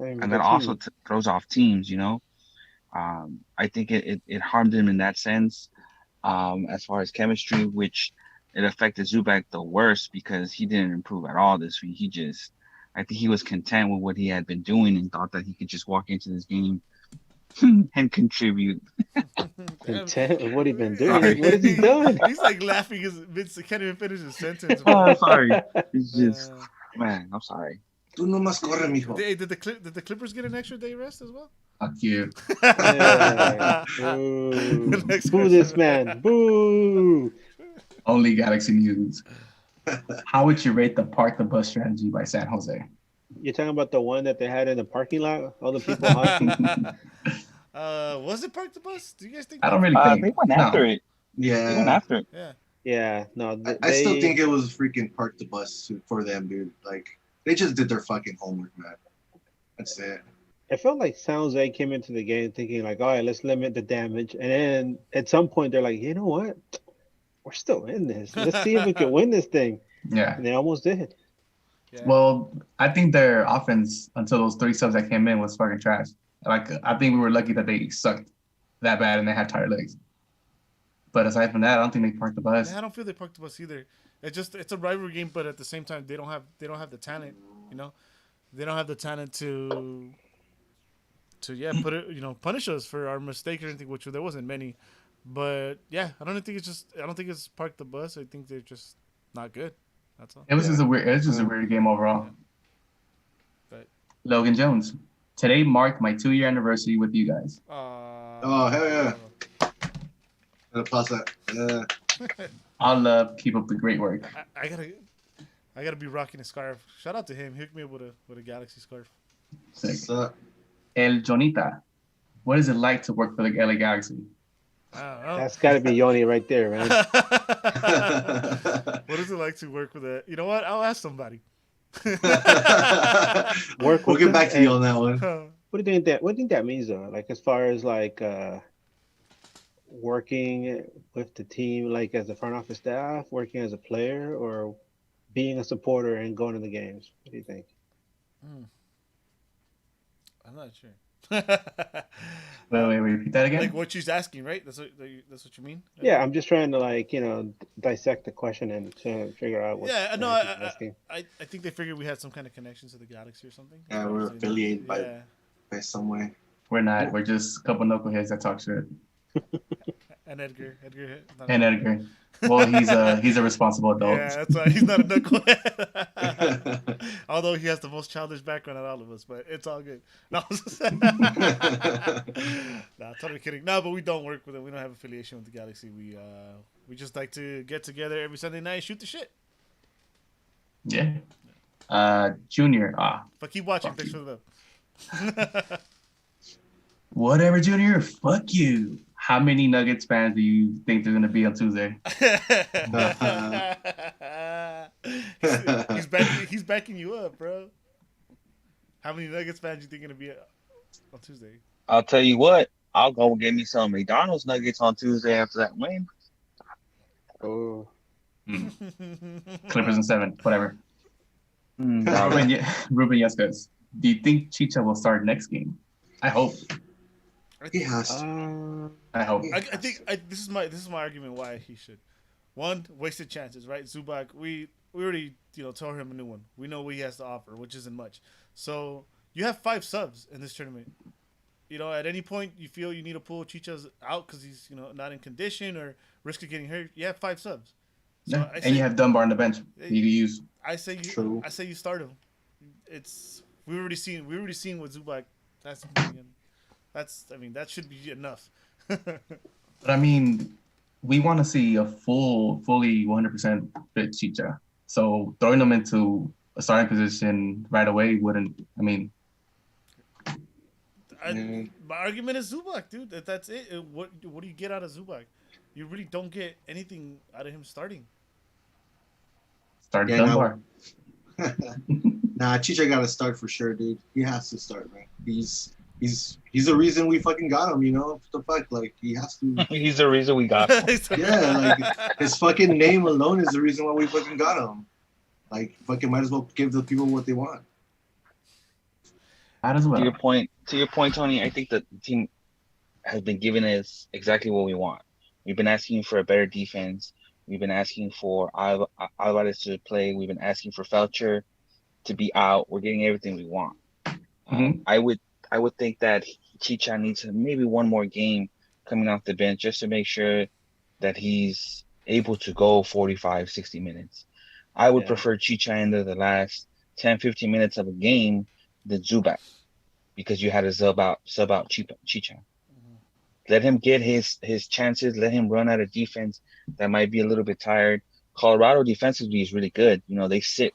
[SPEAKER 6] and that also throws off teams. I think it harmed him in that sense, as far as chemistry, which it affected Zubac the worst because he didn't improve at all this week. I think he was content with what he had been doing and thought that he could just walk into this game and contribute.
[SPEAKER 4] Content with what he been
[SPEAKER 6] Sorry.
[SPEAKER 4] doing. What is he doing?
[SPEAKER 1] He's like laughing his can't even finish his sentence.
[SPEAKER 6] Oh, sorry. It's just, man, I'm sorry.
[SPEAKER 3] Tú nomás corre, mijo.
[SPEAKER 1] Did the Clippers get an extra day rest as well?
[SPEAKER 2] Fuck you.
[SPEAKER 4] Yeah. Boo.
[SPEAKER 1] Next
[SPEAKER 4] Boo this man. Boo.
[SPEAKER 2] Only Galaxy News. How would you rate the park the bus strategy by San Jose?
[SPEAKER 4] You're talking about the one that they had in the parking lot? All the people honking?
[SPEAKER 1] Was it Park the Bus? Do you guys think?
[SPEAKER 2] I don't really think.
[SPEAKER 6] They went after it. They went
[SPEAKER 3] Yeah,
[SPEAKER 6] after it.
[SPEAKER 1] Yeah.
[SPEAKER 4] Yeah, no.
[SPEAKER 3] I still think it was freaking Park the Bus for them, dude. Like, they just did their fucking homework, man. That's it.
[SPEAKER 4] It felt like San Jose came into the game thinking like, all right, let's limit the damage. And then at some point they're like, you know what? We're still in this. Let's see if we can win this thing.
[SPEAKER 2] Yeah.
[SPEAKER 4] And they almost did.
[SPEAKER 1] Yeah.
[SPEAKER 2] Well, I think their offense until those 3 subs that came in was fucking trash. Like, I think we were lucky that they sucked that bad and they had tired legs. But aside from that, I don't think they parked the bus.
[SPEAKER 1] Yeah, I don't feel they parked the bus either. It's a rivalry game, but at the same time, they don't have the talent. They don't have the talent to put it punish us for our mistake or anything, which there wasn't many. But yeah, I don't think it's parked the bus. I think they're just not good. That's all.
[SPEAKER 2] It was just a weird game overall.
[SPEAKER 1] But
[SPEAKER 2] Logan Jones. Today marked my 2-year anniversary with you guys.
[SPEAKER 3] Oh, hell yeah. Gonna pause that. Yeah.
[SPEAKER 2] All love, keep up the great work.
[SPEAKER 1] I gotta be rocking a scarf. Shout out to him. He hooked me up with a Galaxy scarf.
[SPEAKER 2] Sick.
[SPEAKER 3] What's up?
[SPEAKER 2] El Jonita. What is it like to work for the LA Galaxy?
[SPEAKER 1] I don't know.
[SPEAKER 4] That's got to be Yoni right there, man.
[SPEAKER 1] What is it like to work with a? You know what? I'll ask somebody.
[SPEAKER 4] Work
[SPEAKER 3] We'll
[SPEAKER 4] with
[SPEAKER 3] get
[SPEAKER 4] them
[SPEAKER 3] back to
[SPEAKER 4] and-
[SPEAKER 3] you on that one.
[SPEAKER 4] What do you think that means though? Like as far as like working with the team, like as a front office staff, working as a player, or being a supporter and going to the games. What do you think?
[SPEAKER 1] I'm not sure.
[SPEAKER 2] Wait, repeat that again?
[SPEAKER 1] Like what she's asking, right? That's what you mean?
[SPEAKER 4] Yeah, I'm just trying to like dissect the question and trying to figure out what.
[SPEAKER 1] Yeah, no,
[SPEAKER 4] what he's asking.
[SPEAKER 1] I think they figured we had some kind of connection to the Galaxy or something.
[SPEAKER 3] Yeah, we're affiliated by-
[SPEAKER 1] Yeah.
[SPEAKER 3] By some way.
[SPEAKER 2] We're not. We're just a couple knuckleheads that talk shit.
[SPEAKER 1] And Edgar.
[SPEAKER 2] And Edgar. Well, he's a responsible adult.
[SPEAKER 1] Yeah, that's why he's not a knucklehead. Although he has the most childish background out of all of us, but it's all good. No, nah, totally kidding. No, but we don't work with it. We don't have affiliation with the Galaxy. We just like to get together every Sunday night and shoot the shit.
[SPEAKER 2] Yeah. Junior.
[SPEAKER 1] But keep watching.
[SPEAKER 2] Fuck
[SPEAKER 1] Thanks
[SPEAKER 2] you.
[SPEAKER 1] for the love.
[SPEAKER 2] Whatever, Junior. Fuck you. How many Nuggets fans do you think there's gonna be on Tuesday?
[SPEAKER 1] he's backing you up, bro. How many Nuggets fans you think gonna be on Tuesday?
[SPEAKER 6] I'll tell you what. I'll go get me some McDonald's nuggets on Tuesday after that win.
[SPEAKER 4] Oh,
[SPEAKER 2] Clippers in 7, whatever.
[SPEAKER 6] Dog.
[SPEAKER 2] Ruben Yescas, do you think Chicha will start next game? I hope.
[SPEAKER 3] He has to.
[SPEAKER 2] I hope.
[SPEAKER 1] I think this is my argument why he should. One, wasted chances, right? Zubac, we already tore him a new one. We know what he has to offer, which isn't much. So you have 5 subs in this tournament. At any point you feel you need to pull Chicha's out because he's not in condition or risk of getting hurt. You have 5 subs. So
[SPEAKER 2] Yeah. And you have Dunbar on the bench. You can use.
[SPEAKER 1] I say you start him. We've already seen what Zubac. That should be enough.
[SPEAKER 2] But I mean, we want to see a fully 100% fit Chicha. So throwing them into a starting position right away wouldn't. I mean,
[SPEAKER 1] my argument is Zubac, dude. That's it. What do you get out of Zubac? You really don't get anything out of him starting.
[SPEAKER 2] Start Dunbar.
[SPEAKER 3] Nah, Chicha got to start for sure, dude. He has to start, man. He's the reason we fucking got him. What the fuck? Like, he has to.
[SPEAKER 6] He's the reason we got him.
[SPEAKER 3] Yeah, like his fucking name alone is the reason why we fucking got him. Like, fucking might as well give the people what they want.
[SPEAKER 2] Might as well.
[SPEAKER 6] To your point, Tony, I think the team has been giving us exactly what we want. We've been asking for a better defense. We've been asking for Alvarez to play. We've been asking for Felcher to be out. We're getting everything we want. I would think that Chicha needs maybe one more game coming off the bench just to make sure that he's able to go 45, 60 minutes. I would prefer Chicha into the last 10, 15 minutes of a game than Zubac because you had to sub out Chicha. Let him get his chances. Let him run out of defense that might be a little bit tired. Colorado defensively is really good. They sit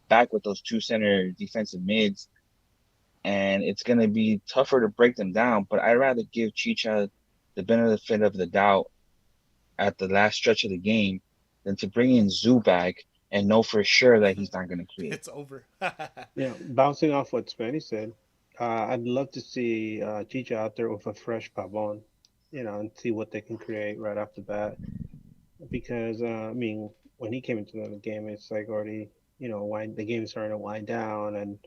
[SPEAKER 6] back with those 2 center defensive mids, and it's going to be tougher to break them down. But I'd rather give Chicha the benefit of the doubt at the last stretch of the game than to bring in Zubac and know for sure that he's not going to create.
[SPEAKER 1] It's over.
[SPEAKER 4] bouncing off what Spenny said, I'd love to see Chicha out there with a fresh Pavon, and see what they can create right off the bat. Because when he came into the game, it's like already, the game is starting to wind down, and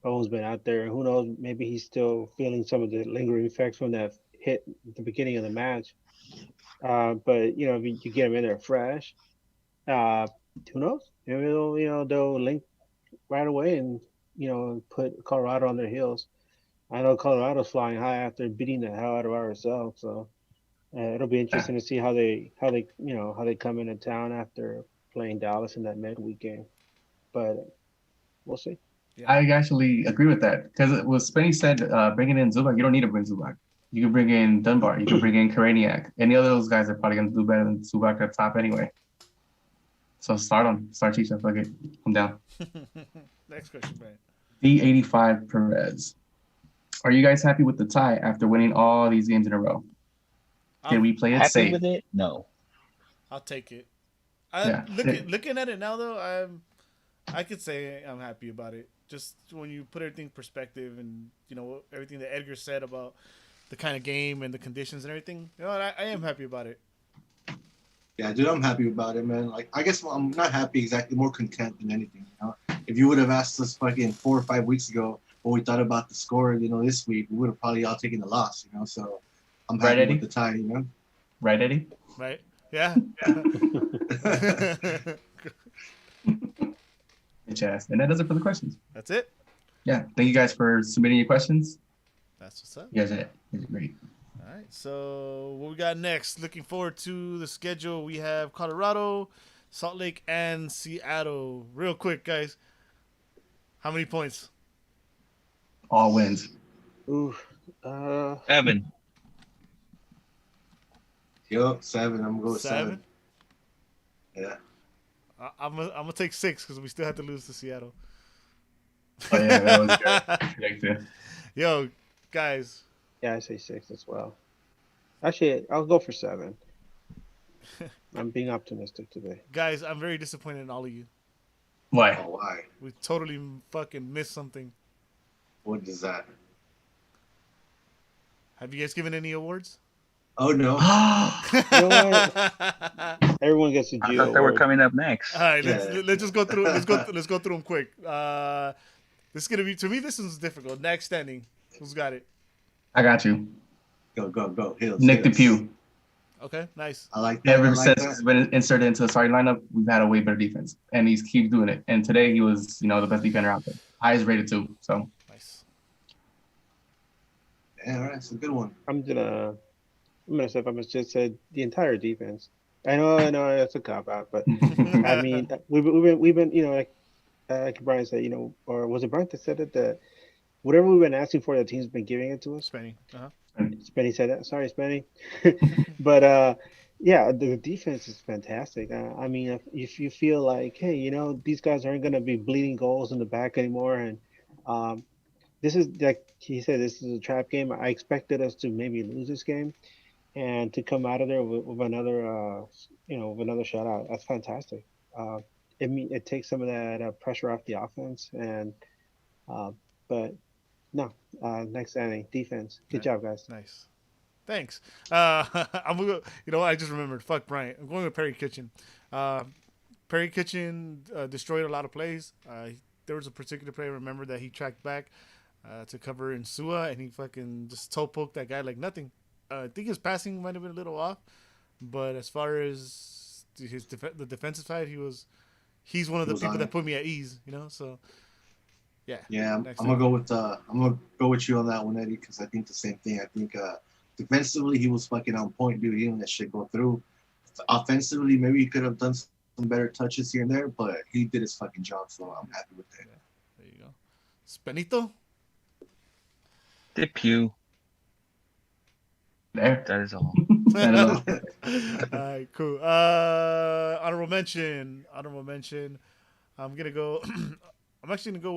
[SPEAKER 4] Pavon's been out there. Who knows? Maybe he's still feeling some of the lingering effects from that hit at the beginning of the match. But if you get him in there fresh, who knows? Maybe they'll link right away and put Colorado on their heels. I know Colorado's flying high after beating the hell out of RSL, so it'll be interesting to see how they come into town after playing Dallas in that midweek game. But we'll see.
[SPEAKER 1] Yeah.
[SPEAKER 2] I actually agree with that because what Spenny said, bringing in Zubac, you don't need to bring Zubac. You can bring in Dunbar. You can bring in Karaniak. Any of those guys are probably going to do better than Zubac at top anyway. So start him. Start Chicha. Fuck it. I'm down.
[SPEAKER 1] Next question, Brian.
[SPEAKER 2] D85 Perez. Are you guys happy with the tie after winning all these games in a row? Can we play it
[SPEAKER 6] happy
[SPEAKER 2] safe?
[SPEAKER 6] with it? No.
[SPEAKER 1] I'll take it. Looking at it now, though, I could say I'm happy about it. Just when you put everything in perspective and everything that Edgar said about the kind of game and the conditions and everything, I am happy about it.
[SPEAKER 3] Yeah, dude, I'm happy about it, man. Like, I guess I'm not happy exactly, more content than anything. If you would have asked us fucking 4 or 5 weeks ago what we thought about the score, this week, we would have probably all taken the loss, So I'm happy
[SPEAKER 2] Right,
[SPEAKER 3] with the tie,
[SPEAKER 2] Right, Eddie?
[SPEAKER 1] Right? Yeah.
[SPEAKER 2] Good chance. And that does it for the questions.
[SPEAKER 1] That's it.
[SPEAKER 2] Yeah. Thank you guys for submitting your questions.
[SPEAKER 1] That's what's up.
[SPEAKER 2] You guys are great.
[SPEAKER 1] All right. So what we got next? Looking forward to the schedule. We have Colorado, Salt Lake, and Seattle. Real quick, guys. How many points?
[SPEAKER 2] All wins.
[SPEAKER 4] Ooh,
[SPEAKER 6] 7.
[SPEAKER 3] Yo, 7. I'm going to go with
[SPEAKER 1] 7.
[SPEAKER 3] 7. Yeah.
[SPEAKER 1] I'm gonna take 6 because we still have to lose to Seattle.
[SPEAKER 2] Oh, yeah, that was good. Yeah, too.
[SPEAKER 1] Yo, guys.
[SPEAKER 4] yeah, I say 6 as well. Actually, I'll go for 7. I'm being optimistic today.
[SPEAKER 1] Guys, I'm very disappointed in all of you.
[SPEAKER 2] Why?
[SPEAKER 3] Oh, why?
[SPEAKER 1] We totally fucking missed something.
[SPEAKER 3] What is that?
[SPEAKER 1] Have you guys given any awards?
[SPEAKER 3] Oh no.
[SPEAKER 4] You know what? Everyone gets a
[SPEAKER 6] I
[SPEAKER 4] Geo
[SPEAKER 6] thought they were
[SPEAKER 4] award.
[SPEAKER 6] coming up next.
[SPEAKER 1] All right,
[SPEAKER 3] Yeah.
[SPEAKER 1] let's just go through. Let's go through them quick. This is gonna be, to me, this is difficult. Next standing. Who's got it?
[SPEAKER 2] I got you.
[SPEAKER 3] Go. Hills.
[SPEAKER 2] Nick
[SPEAKER 3] Hills.
[SPEAKER 2] DePew.
[SPEAKER 1] Okay, nice.
[SPEAKER 3] I like that. I
[SPEAKER 2] Ever
[SPEAKER 3] like
[SPEAKER 2] since
[SPEAKER 3] that.
[SPEAKER 2] he's been inserted into the starting lineup, we've had a way better defense, and he's keeps doing it. And today he was, the best defender out there. Highest rated too. So
[SPEAKER 1] Nice.
[SPEAKER 3] Yeah, all right, it's a good one.
[SPEAKER 4] I'm gonna say if I'm just said the entire defense. I know that's a cop out, but I mean we've been like Brian said, or was it Brian that said it, that whatever we've been asking for, the team's been giving it to us.
[SPEAKER 1] Spenny.
[SPEAKER 4] Spenny said that. Sorry, Spenny. But yeah, the defense is fantastic. I mean, if you feel like, hey, these guys aren't going to be bleeding goals in the back anymore, and this is, like he said, this is a trap game. I expected us to maybe lose this game, and to come out of there with another, with another shutout. That's fantastic. It takes some of that pressure off the offense, and but no, next inning defense. Good job, guys.
[SPEAKER 1] Nice. Thanks. I'm gonna go. I just remembered. Fuck Bryant. I'm going with Perry Kitchen. Perry Kitchen destroyed a lot of plays. There was a particular play I remember that he tracked back to cover Insua, and he fucking just toe poked that guy like nothing. I think his passing might have been a little off, but as far as the defensive side, he's one of the
[SPEAKER 3] was
[SPEAKER 1] people
[SPEAKER 3] on
[SPEAKER 1] that
[SPEAKER 3] it.
[SPEAKER 1] put me at ease. So yeah.
[SPEAKER 3] Yeah, I'm
[SPEAKER 1] Next
[SPEAKER 3] gonna
[SPEAKER 1] up.
[SPEAKER 3] go with you on that one, Eddie, because I think the same thing. I think defensively he was fucking on point, dude. He didn't let shit go through. Offensively, maybe he could have done some better touches here and there, but he did his fucking job, so I'm happy with that.
[SPEAKER 1] There you go. Spenito.
[SPEAKER 6] DePew.
[SPEAKER 2] there.
[SPEAKER 6] That is all.
[SPEAKER 2] I don't know.
[SPEAKER 1] All right, cool. Honorable mention. I'm gonna go. I'm actually gonna go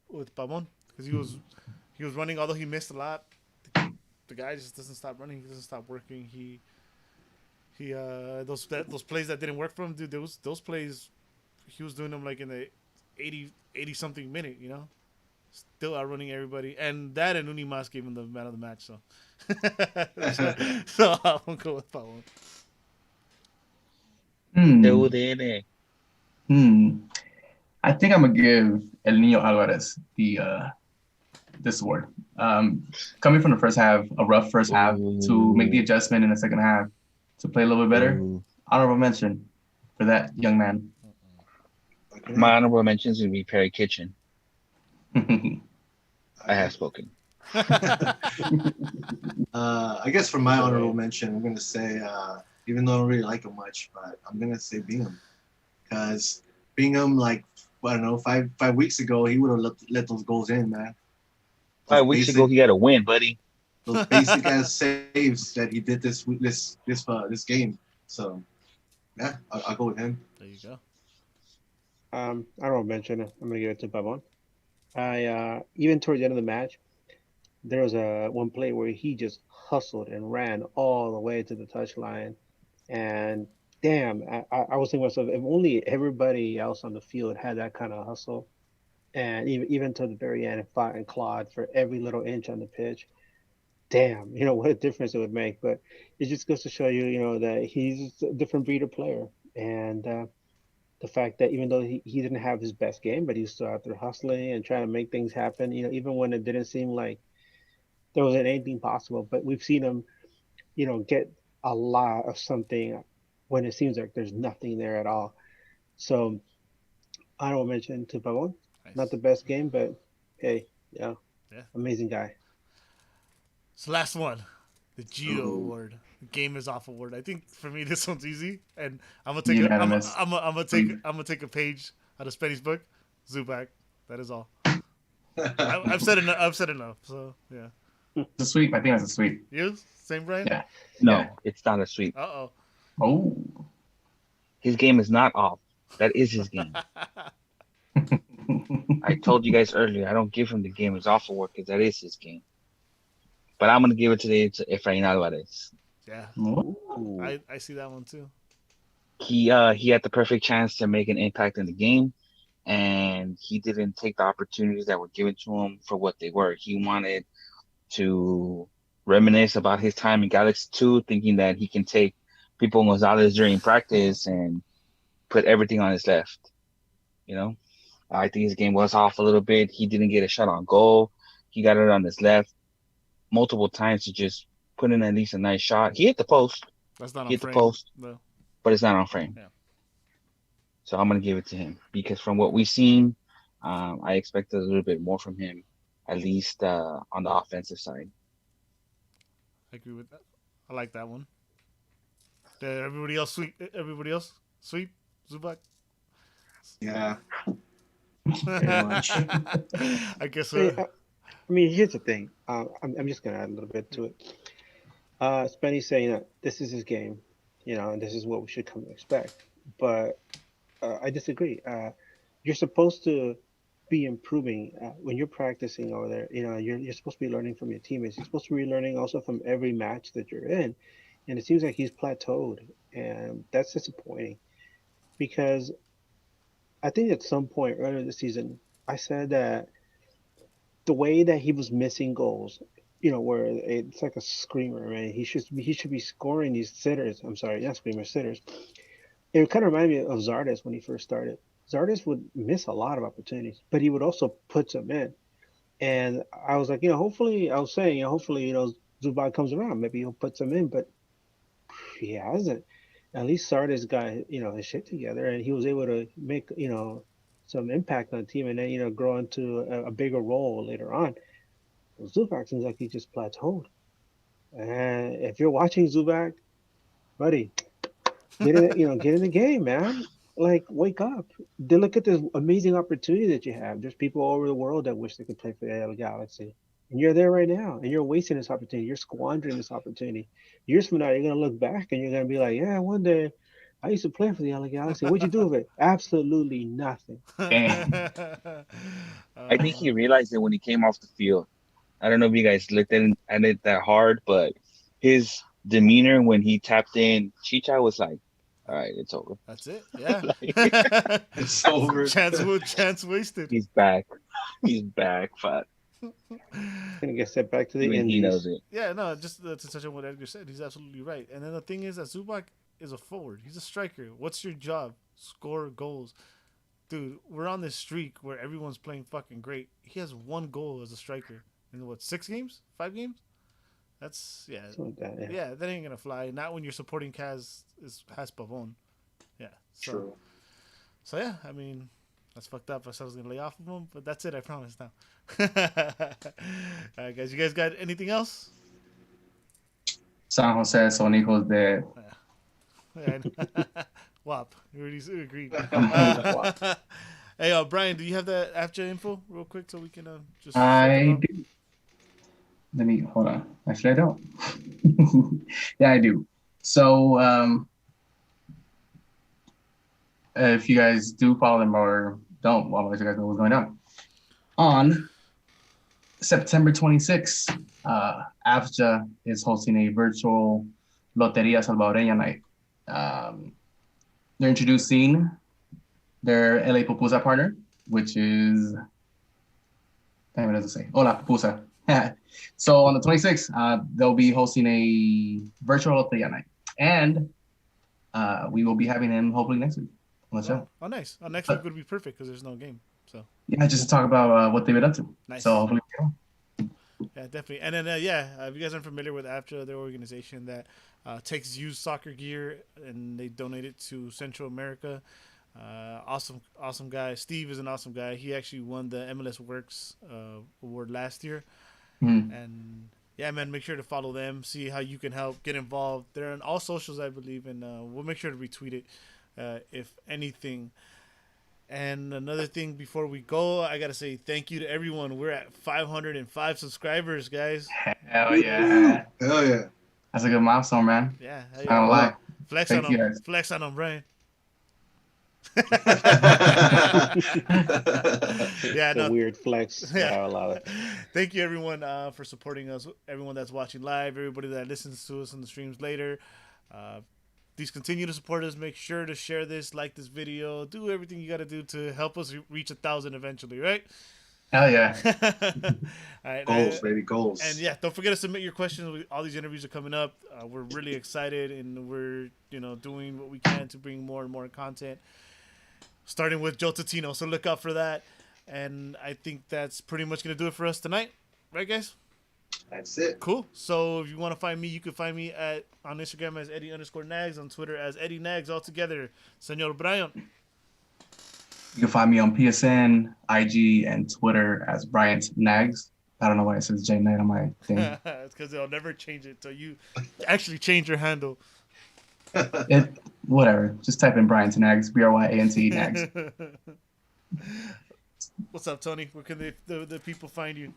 [SPEAKER 1] with Pavon, because he was running, although he missed a lot. The guy just doesn't stop running. He doesn't stop working. He those plays that didn't work for him, dude. Those plays, he was doing them like in the 80 something minute. Still outrunning everybody, and Unimas gave him the man of the match. So, so I'm gonna go with Pavon.
[SPEAKER 6] Do they?
[SPEAKER 2] I think I'm gonna give El Niño Alvarez this award. Coming from the first half, a rough first half, to make the adjustment in the second half to play a little bit better. Honorable mention for that young man.
[SPEAKER 3] Okay.
[SPEAKER 6] My honorable mention is going to be Perry Kitchen. I have spoken.
[SPEAKER 3] I guess for my honorable mention, I'm gonna say, even though I don't really like him much, but I'm gonna say Bingham, because Bingham, like, I don't know, five weeks ago, he would have let those goals in, man.
[SPEAKER 6] 5 weeks ago, he had a win, buddy.
[SPEAKER 3] Those basic ass saves that he did this game. So yeah, I'll go with him.
[SPEAKER 1] There you go.
[SPEAKER 4] I don't mention it. I'm gonna give it to Pavon. I even towards the end of the match, there was one play where he just hustled and ran all the way to the touchline, and damn, I was thinking to myself, if only everybody else on the field had that kind of hustle, and even to the very end, fought and clawed for every little inch on the pitch. Damn, what a difference it would make. But it just goes to show you, that he's a different breed of player, and the fact that even though he didn't have his best game, but he was still out there hustling and trying to make things happen, even when it didn't seem like there wasn't anything possible. But we've seen him, get a lot of something when it seems like there's nothing there at all. So I don't mention to Pavon.
[SPEAKER 1] Nice.
[SPEAKER 4] Not the best game, but hey, yeah. Amazing guy.
[SPEAKER 1] So last one, the Geo Award, the Game is Off Award. I think for me this one's easy, and I'm gonna take
[SPEAKER 2] Unanimous.
[SPEAKER 1] I'm gonna take a page out of Spenny's book. Zubac. That is all. I've said enough. I've said enough. So yeah.
[SPEAKER 2] It's a sweep. I think that's a sweep.
[SPEAKER 1] You same, Brian?
[SPEAKER 2] Yeah.
[SPEAKER 6] No,
[SPEAKER 2] Yeah.
[SPEAKER 6] it's not a sweep.
[SPEAKER 1] Uh-oh.
[SPEAKER 2] Oh.
[SPEAKER 6] His game is not off. That is his game. I told you guys earlier, I don't give him the game is off award because that is his game. But I'm going to give it today to Efrain Alvarez.
[SPEAKER 1] Yeah,
[SPEAKER 4] Ooh.
[SPEAKER 1] I see that one too.
[SPEAKER 6] He had the perfect chance to make an impact in the game, and he didn't take the opportunities that were given to him for what they were. He wanted to reminisce about his time in Galaxy 2, thinking that he can take Pipo Gonzalez during practice and put everything on his left. You know, I think his game was off a little bit. He didn't get a shot on goal. He got it on his left multiple times to just put in at least a nice shot. He hit the post.
[SPEAKER 1] That's not
[SPEAKER 6] He
[SPEAKER 1] on
[SPEAKER 6] hit the
[SPEAKER 1] frame.
[SPEAKER 6] post,
[SPEAKER 1] No.
[SPEAKER 6] but it's not on frame.
[SPEAKER 1] Yeah.
[SPEAKER 6] So I'm gonna give it to him because from what we've seen, I expected a little bit more from him, at least on the offensive side.
[SPEAKER 1] I agree with that. I like that one. Did everybody else sweep? Everybody else sweep? Zubac?
[SPEAKER 3] Yeah.
[SPEAKER 1] I guess
[SPEAKER 4] Hey,
[SPEAKER 1] so.
[SPEAKER 4] I mean, here's the thing. I'm just gonna add a little bit to it. Spenny's saying that this is his game, and this is what we should come to expect. But I disagree. You're supposed to be improving when you're practicing over there. You're supposed to be learning from your teammates. You're supposed to be learning also from every match that you're in. And it seems like he's plateaued, and that's disappointing because I think at some point earlier this season, I said that the way that he was missing goals, where it's like a screamer, man. He should be scoring these sitters. I'm sorry, not screamers, sitters. It kind of reminded me of Zardes when he first started. Zardes would miss a lot of opportunities, but he would also put some in. And I was like, hopefully, I was saying, hopefully, Zubac comes around. Maybe he'll put some in, but he hasn't. At least Zardes got, his shit together, and he was able to make, some impact on the team, and then, grow into a bigger role later on. Zubac seems like he just plateaued. And if you're watching Zubac, buddy, get in the game, man. Like, wake up. Then look at this amazing opportunity that you have. There's people all over the world that wish they could play for the LA Galaxy. And you're there right now, and you're wasting this opportunity. You're squandering this opportunity. Years from now, you're going to look back, and you're going to be like, yeah, one day I used to play for the LA Galaxy. What'd you do with it? Absolutely nothing.
[SPEAKER 2] Damn.
[SPEAKER 6] I think he realized it when he came off the field. I don't know if you guys looked at it that hard, but his demeanor when he tapped in Chicha was like, all right, it's over.
[SPEAKER 1] That's it. Yeah.
[SPEAKER 3] It's over.
[SPEAKER 1] Chance wasted.
[SPEAKER 6] He's back. He's back. But
[SPEAKER 4] Gonna get set back to the
[SPEAKER 6] even
[SPEAKER 4] Indies.
[SPEAKER 6] he knows it.
[SPEAKER 1] Yeah, no, just to touch on what Edgar said, he's absolutely right. And then the thing is that Zubac is a forward. He's a striker. What's your job? Score goals. Dude, we're on this streak where everyone's playing fucking great. He has one goal as a striker in what, 6 games? 5 games? That's
[SPEAKER 4] Something like that,
[SPEAKER 1] yeah, that ain't gonna fly. Not when you're supporting has Pavon. Yeah. So,
[SPEAKER 3] True.
[SPEAKER 1] So yeah, I mean, that's fucked up. I said I was gonna lay off of him, but that's it. I promise now. All right, guys. You guys got anything else?
[SPEAKER 2] San Jose son hijos de.
[SPEAKER 1] WAP. We already agreed. Hey, Brian, do you have that AFCHA info real quick so we can just?
[SPEAKER 2] I do. Let me hold on. Actually, I don't. Yeah, I do. So, if you guys do follow them or don't, well, I'll let you guys know what's going on September 26th, AFCHA is hosting a virtual Loteria Salvadoreña night. They're introducing their LA Pupusa partner, which is, what does it say? Hola, Pupusa. So on the 26th, they'll be hosting a virtual Loteria night. And we will be having them hopefully next week on the show.
[SPEAKER 1] Oh, nice. Next week would be perfect because there's no game. So
[SPEAKER 2] yeah, just to talk about what they've been up to.
[SPEAKER 1] Nice.
[SPEAKER 2] So hopefully,
[SPEAKER 1] yeah, definitely. And then if you guys aren't familiar with AFCHA, their organization that takes used soccer gear and they donate it to Central America. Awesome guy. Steve is an awesome guy. He actually won the MLS Works award last year. And yeah, man, make sure to follow them, see how you can help, get involved. They're on all socials, I believe, and we'll make sure to retweet it if anything. And another thing before we go, I gotta say thank you to everyone. We're at 505 subscribers, guys.
[SPEAKER 2] hell yeah.
[SPEAKER 3] Hell yeah.
[SPEAKER 2] That's a good milestone, man.
[SPEAKER 1] Yeah.
[SPEAKER 2] I don't lie.
[SPEAKER 1] Flex
[SPEAKER 2] Thank
[SPEAKER 1] on
[SPEAKER 2] you,
[SPEAKER 1] them.
[SPEAKER 2] guys.
[SPEAKER 1] Flex on them, Brian. Yeah,
[SPEAKER 4] It's
[SPEAKER 1] no.
[SPEAKER 4] a weird flex.
[SPEAKER 1] Yeah.
[SPEAKER 4] Yeah, I love it.
[SPEAKER 1] Thank you, everyone, for supporting us. Everyone that's watching live, everybody that listens to us on the streams later. Please continue to support us. Make sure to share this, like this video, do everything you got to do to help us reach 1,000 eventually, right?
[SPEAKER 2] Hell yeah.
[SPEAKER 1] All right,
[SPEAKER 3] Goals, baby, goals.
[SPEAKER 1] and yeah, don't forget to submit your questions. All these interviews are coming up. We're really excited, and we're doing what we can to bring more and more content, starting with Joe Totino. So look out for that. And I think that's pretty much gonna do it for us tonight, right, guys?
[SPEAKER 3] That's it.
[SPEAKER 1] Cool. So if you want to find me, you can find me on Instagram as Eddie_Nags, on Twitter as Eddie Nags, all together. Senor Brian.
[SPEAKER 2] You can find me on PSN, IG, and Twitter as Bryant Nags. I don't know why it says J Knight on my thing.
[SPEAKER 1] It's because they'll never change it until you actually change your handle.
[SPEAKER 2] Whatever. Just type in Bryant Nags, BRYANT Nags.
[SPEAKER 1] What's up, Tony? Where can the people find you?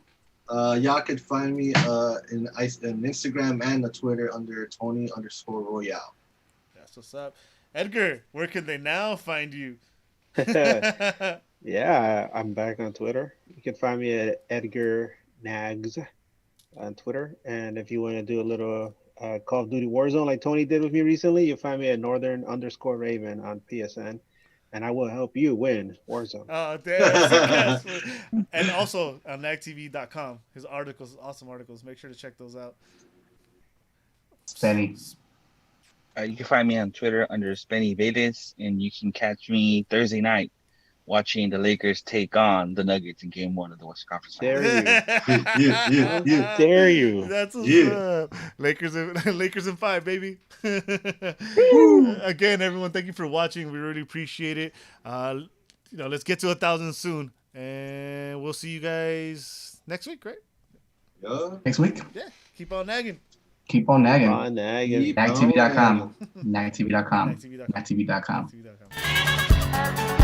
[SPEAKER 3] Y'all could find me in Instagram and the Twitter under Tony_Royale.
[SPEAKER 1] That's what's up. Edgar, where can they now find you?
[SPEAKER 4] Yeah, I'm back on Twitter. You can find me at Edgar Nags on Twitter. And if you want to do a little Call of Duty Warzone like Tony did with me recently, you'll find me at Northern_Raven on PSN. And I will help you win Warzone.
[SPEAKER 1] Oh, damn. And also on nagtv.com. His articles, awesome articles. Make sure to check those out.
[SPEAKER 2] Spenny.
[SPEAKER 6] You can find me on Twitter under Spenny Vegas, and you can catch me Thursday night watching the Lakers take on the Nuggets in Game 1 of the Western Conference Finals.
[SPEAKER 4] Dare you.
[SPEAKER 3] Yeah.
[SPEAKER 4] Dare you.
[SPEAKER 1] That's what's
[SPEAKER 3] Yeah.
[SPEAKER 1] up. Lakers in 5, baby. Again, everyone, thank you for watching. We really appreciate it. Let's get to 1,000 soon, and we'll see you guys next week, right?
[SPEAKER 3] Yeah.
[SPEAKER 2] Next week,
[SPEAKER 1] Yeah. Keep on nagging.
[SPEAKER 2] keep on nagging.
[SPEAKER 4] On nagging.
[SPEAKER 3] Keep
[SPEAKER 2] Nagtv.com.
[SPEAKER 3] on.
[SPEAKER 2] Nagtv.com.
[SPEAKER 1] Nagtv.com.
[SPEAKER 2] Nagtv.com.
[SPEAKER 1] Nagtv.com.